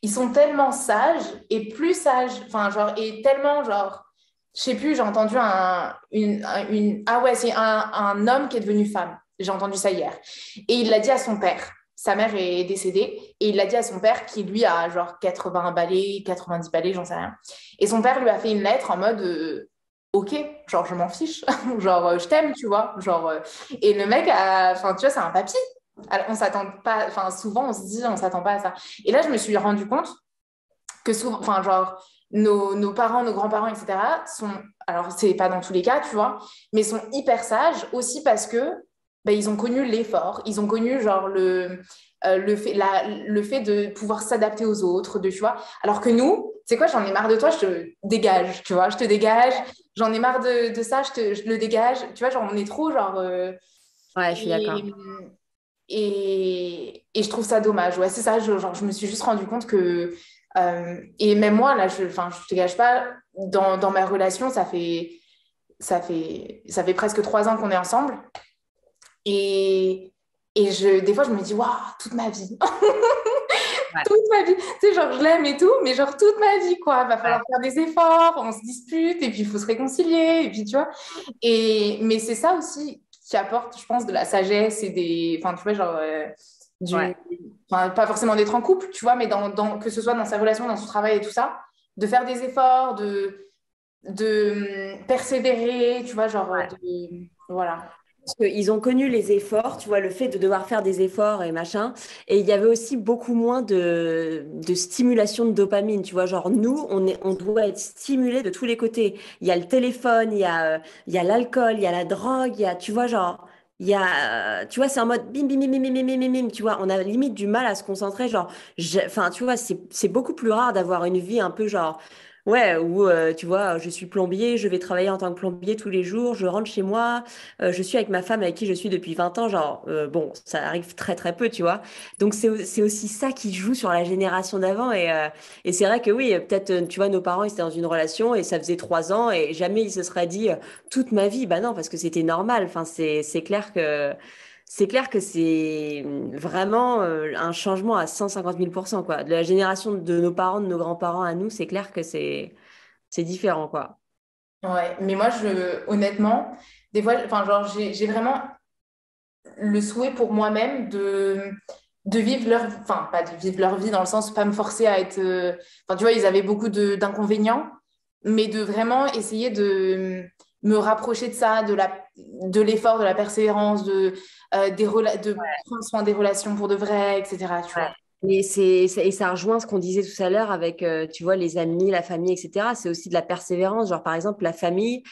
ils sont tellement sages et plus sages, enfin, genre, et tellement, genre, je sais plus, j'ai entendu ah ouais, c'est un homme qui est devenu femme. J'ai entendu ça hier. Et il l'a dit à son père. sa mère est décédée et il l'a dit à son père qui, lui, a genre 80 balais, 90 balais, j'en sais rien. Et son père lui a fait une lettre en mode ok, genre je m'en fiche, genre je t'aime, tu vois. Genre, et le mec, enfin, tu vois, c'est un papy. Alors, on s'attend pas, enfin, souvent on se dit, on s'attend pas à ça. Et là, je me suis rendu compte que souvent, enfin, genre, nos parents, nos grands-parents, etc., sont, alors, c'est pas dans tous les cas, tu vois, mais sont hyper sages aussi parce que ben, ils ont connu l'effort, ils ont connu, genre, le fait de pouvoir s'adapter aux autres, de, tu vois. Alors que nous, c'est quoi, j'en ai marre de toi, je te dégage, tu vois, je te dégage, j'en ai marre de ça, je le dégage, tu vois, genre, on est trop, genre. Ouais, je suis d'accord. Et, et je trouve ça dommage. Ouais, c'est ça, genre, je me suis juste rendu compte que. Et même moi, là, enfin, je te gâche pas, dans ma relation, ça fait presque 3 ans qu'on est ensemble. Des fois, je me dis, waouh, toute ma vie. Ouais. Toute ma vie. Tu sais, genre, je l'aime et tout, mais genre, toute ma vie, quoi. Va Ouais. falloir faire des efforts, on se dispute, et puis il faut se réconcilier, et puis tu vois. Mais c'est ça aussi qui apporte, je pense, de la sagesse et des. Enfin, tu vois, genre. Ouais. Enfin, pas forcément d'être en couple, tu vois, mais que ce soit dans sa relation, dans son travail et tout ça, de faire des efforts, de persévérer, tu vois, genre, voilà. Parce qu'ils ont connu les efforts, tu vois, le fait de devoir faire des efforts et machin. Et il y avait aussi beaucoup moins de stimulation de dopamine, tu vois. Genre, nous, on doit être stimulé de tous les côtés. Il y a le téléphone, il y a l'alcool, il y a la drogue, il y a, tu vois, genre, il y a, tu vois, c'est en mode bim, bim, bim, bim, bim, bim, bim, bim, bim, tu vois. On a limite du mal à se concentrer. Genre, enfin, tu vois, c'est beaucoup plus rare d'avoir une vie un peu genre. Ouais, où tu vois, je suis plombier, je vais travailler en tant que plombier tous les jours, je rentre chez moi, je suis avec ma femme avec qui je suis depuis 20 ans, genre, bon, ça arrive très très peu, tu vois. Donc c'est aussi ça qui joue sur la génération d'avant. Et c'est vrai que oui, peut-être, tu vois, nos parents, ils étaient dans une relation et ça faisait 3 ans et jamais ils se seraient dit toute ma vie. Bah non, parce que c'était normal. Enfin, c'est clair que. C'est clair que c'est vraiment un changement à 150 000 quoi. De la génération de nos parents, de nos grands-parents à nous, c'est clair que c'est différent, quoi. Ouais, mais moi, honnêtement, des fois, enfin, genre, j'ai vraiment le souhait pour moi-même de vivre enfin, pas de vivre leur vie dans le sens, pas me forcer à être, enfin, tu vois, ils avaient beaucoup d'inconvénients, mais de vraiment essayer de me rapprocher de ça, de l'effort, de la persévérance, de prendre soin des relations pour de vrai, etc., tu vois. Et et ça rejoint ce qu'on disait tout à l'heure avec, tu vois, les amis, la famille, etc. C'est aussi de la persévérance. Genre, par exemple, la famille,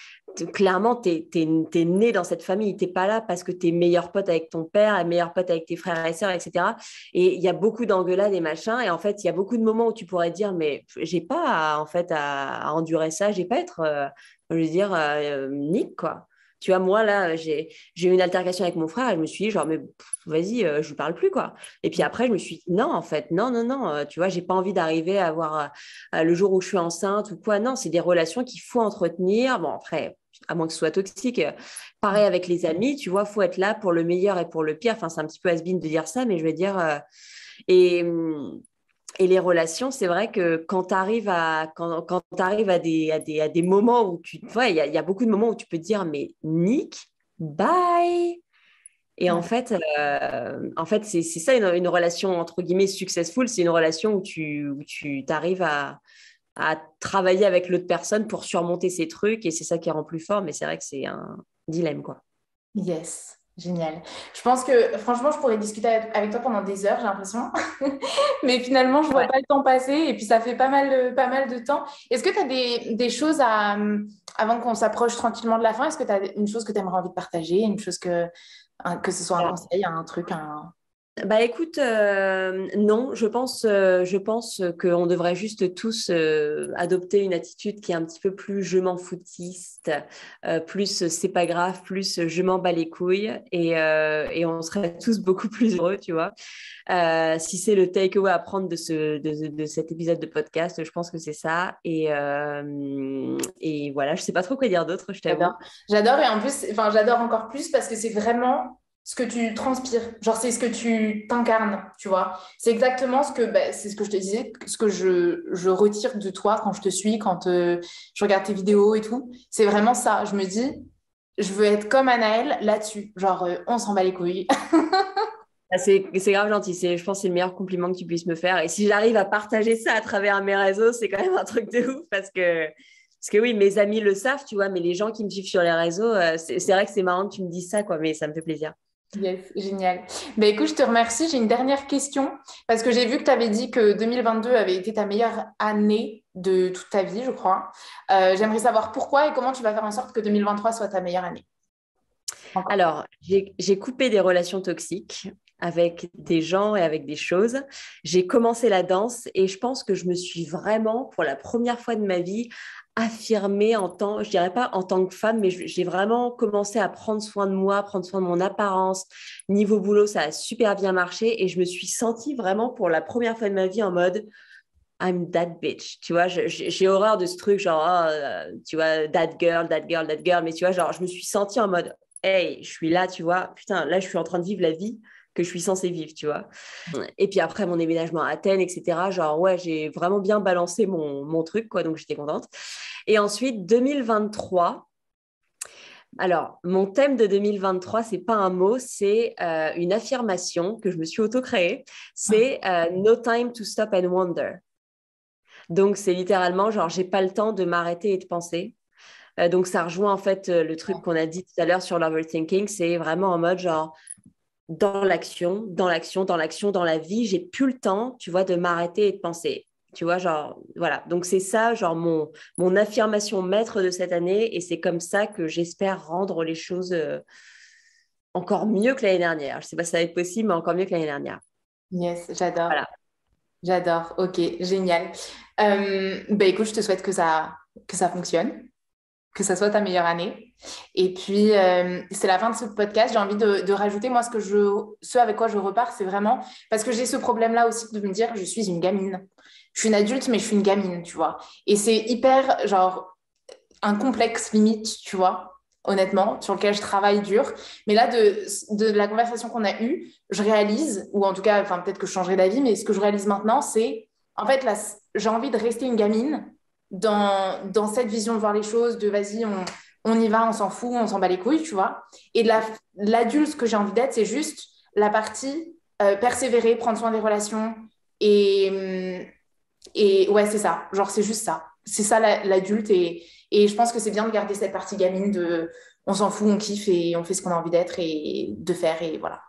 clairement, t'es né dans cette famille. T'es pas là parce que t'es meilleur pote avec ton père, et meilleur pote avec tes frères et sœurs, etc. Et il y a beaucoup d'engueulades et machin. Et en fait, il y a beaucoup de moments où tu pourrais dire, mais j'ai pas, en fait, à endurer ça. J'ai pas à être, je veux dire, Nick, quoi. Tu vois, moi, là, j'ai eu une altercation avec mon frère et je me suis dit, genre, mais vas-y, je lui parle plus, quoi. Et puis après, je me suis dit, non, en fait, non, non, non, tu vois, j'ai pas envie d'arriver à avoir le jour où je suis enceinte ou quoi. Non, c'est des relations qu'il faut entretenir. Bon, après, à moins que ce soit toxique. Pareil avec les amis, tu vois, faut être là pour le meilleur et pour le pire. Enfin, c'est un petit peu has-been de dire ça, mais je veux dire. Et, hum, et les relations, c'est vrai que quand t'arrives à des moments où tu. Ouais, il y a beaucoup de moments où tu peux te dire, mais Nick, bye! Et en fait c'est ça une relation entre guillemets successful, c'est une relation où tu t'arrives à travailler avec l'autre personne pour surmonter ces trucs et c'est ça qui rend plus fort. Mais c'est vrai que c'est un dilemme, quoi. Yes, génial. Je pense que franchement, je pourrais discuter avec toi pendant des heures, j'ai l'impression. Mais finalement, je vois Ouais. pas le temps passer et puis ça fait pas mal de temps. Est-ce que tu as des choses avant qu'on s'approche tranquillement de la fin, est-ce que tu as une chose que tu aimerais envie de partager, une chose que ce soit un conseil, un truc, un... Bah écoute, non, je pense qu'on devrait juste tous adopter une attitude qui est un petit peu plus je m'en foutiste, plus c'est pas grave, plus je m'en bats les couilles et on serait tous beaucoup plus heureux, tu vois. Si c'est le takeaway à prendre de cet épisode de podcast, je pense que c'est ça. Et voilà, je sais pas trop quoi dire d'autre, je J'adore. t'avoue. J'adore et en plus, enfin, j'adore encore plus parce que c'est vraiment ce que tu transpires. Genre, c'est ce que tu t'incarnes, tu vois. C'est exactement c'est ce que je te disais, ce que je retire de toi quand je te suis, quand je regarde tes vidéos et tout. C'est vraiment ça. Je me dis, je veux être comme Anaëlle là-dessus. Genre, on s'en bat les couilles. C'est grave gentil. Je pense que c'est le meilleur compliment que tu puisses me faire. Et si j'arrive à partager ça à travers mes réseaux, c'est quand même un truc de ouf parce que oui, mes amis le savent, tu vois, mais les gens qui me suivent sur les réseaux, c'est vrai que c'est marrant que tu me dises ça, quoi, mais ça me fait plaisir. Yes, génial. Ben écoute, je te remercie. J'ai une dernière question parce que j'ai vu que tu avais dit que 2022 avait été ta meilleure année de toute ta vie, je crois. J'aimerais savoir pourquoi et comment tu vas faire en sorte que 2023 soit ta meilleure année. Encore. Alors, j'ai coupé des relations toxiques avec des gens et avec des choses. J'ai commencé la danse et je pense que je me suis vraiment, pour la première fois de ma vie, affirmée je dirais pas en tant que femme, mais j'ai vraiment commencé à prendre soin de moi, prendre soin de mon apparence. Niveau boulot, ça a super bien marché et je me suis sentie vraiment pour la première fois de ma vie en mode I'm that bitch. Tu vois, j'ai horreur de ce truc, genre, tu vois, that girl, that girl, that girl. Mais tu vois, genre, je me suis sentie en mode, hey, je suis là, tu vois, putain, là, je suis en train de vivre la vie que je suis censée vivre, tu vois. Et puis après, mon déménagement à Athènes, etc., genre, ouais, j'ai vraiment bien balancé mon truc, quoi, donc j'étais contente. Et ensuite, 2023. Alors, mon thème de 2023, c'est pas un mot, c'est une affirmation que je me suis auto-créée. C'est No time to stop and wonder. Donc, c'est littéralement genre, j'ai pas le temps de m'arrêter et de penser. Donc, ça rejoint en fait le truc qu'on a dit tout à l'heure sur l'overthinking. C'est vraiment en mode genre, dans l'action, dans l'action, dans l'action, dans la vie, j'ai plus le temps, tu vois, de m'arrêter et de penser. Tu vois, genre, voilà. Donc, c'est ça, genre, mon affirmation maître de cette année. Et c'est comme ça que j'espère rendre les choses encore mieux que l'année dernière. Je sais pas si ça va être possible, mais encore mieux que l'année dernière. Yes, j'adore. Voilà. J'adore. Ok, génial. Ben écoute, je te souhaite que ça fonctionne, que ça soit ta meilleure année. Et puis, c'est la fin de ce podcast. J'ai envie de rajouter, moi, ce avec quoi je repars, c'est vraiment parce que j'ai ce problème-là aussi de me dire, je suis une gamine. Je suis une adulte, mais je suis une gamine, tu vois. Et c'est hyper, genre, un complexe limite, tu vois, honnêtement, sur lequel je travaille dur. Mais là, de la conversation qu'on a eue, je réalise, ou en tout cas, enfin, peut-être que je changerai d'avis, mais ce que je réalise maintenant, c'est, en fait, là, j'ai envie de rester une gamine dans cette vision de voir les choses, de vas-y, on y va, on s'en fout, on s'en bat les couilles, tu vois. Et l'adulte que j'ai envie d'être, c'est juste la partie persévérer, prendre soin des relations. Et, et ouais, c'est ça. Genre, c'est juste ça. C'est ça l'adulte. Et je pense que c'est bien de garder cette partie gamine de on s'en fout, on kiffe et on fait ce qu'on a envie d'être et de faire. Et voilà.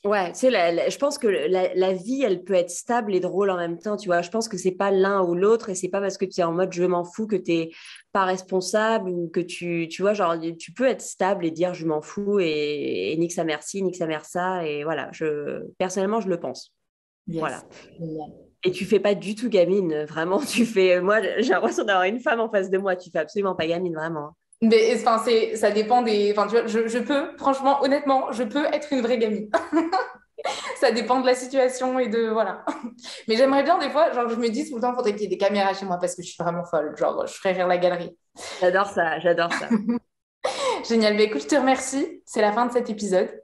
Ouais, tu sais, je pense que la vie, elle peut être stable et drôle en même temps, tu vois. Je pense que c'est pas l'un ou l'autre et c'est pas parce que tu es en mode je m'en fous que tu n'es pas responsable ou que tu vois, genre, tu peux être stable et dire je m'en fous et nique sa mère ci, nique sa mère ça. Et voilà, personnellement, je le pense. Yes. Voilà. Et tu fais pas du tout gamine, vraiment. Moi, j'ai l'impression d'avoir une femme en face de moi. Tu fais absolument pas gamine, vraiment. Mais enfin, ça dépend des. Enfin, tu vois, je peux, franchement, honnêtement, je peux être une vraie gamine. Ça dépend de la situation et de. Voilà. Mais j'aimerais bien, des fois, genre, je me dis tout le temps, il faudrait qu'il y ait des caméras chez moi parce que je suis vraiment folle. Genre, je ferais rire la galerie. J'adore ça, j'adore ça. Génial. Mais écoute, je te remercie. C'est la fin de cet épisode.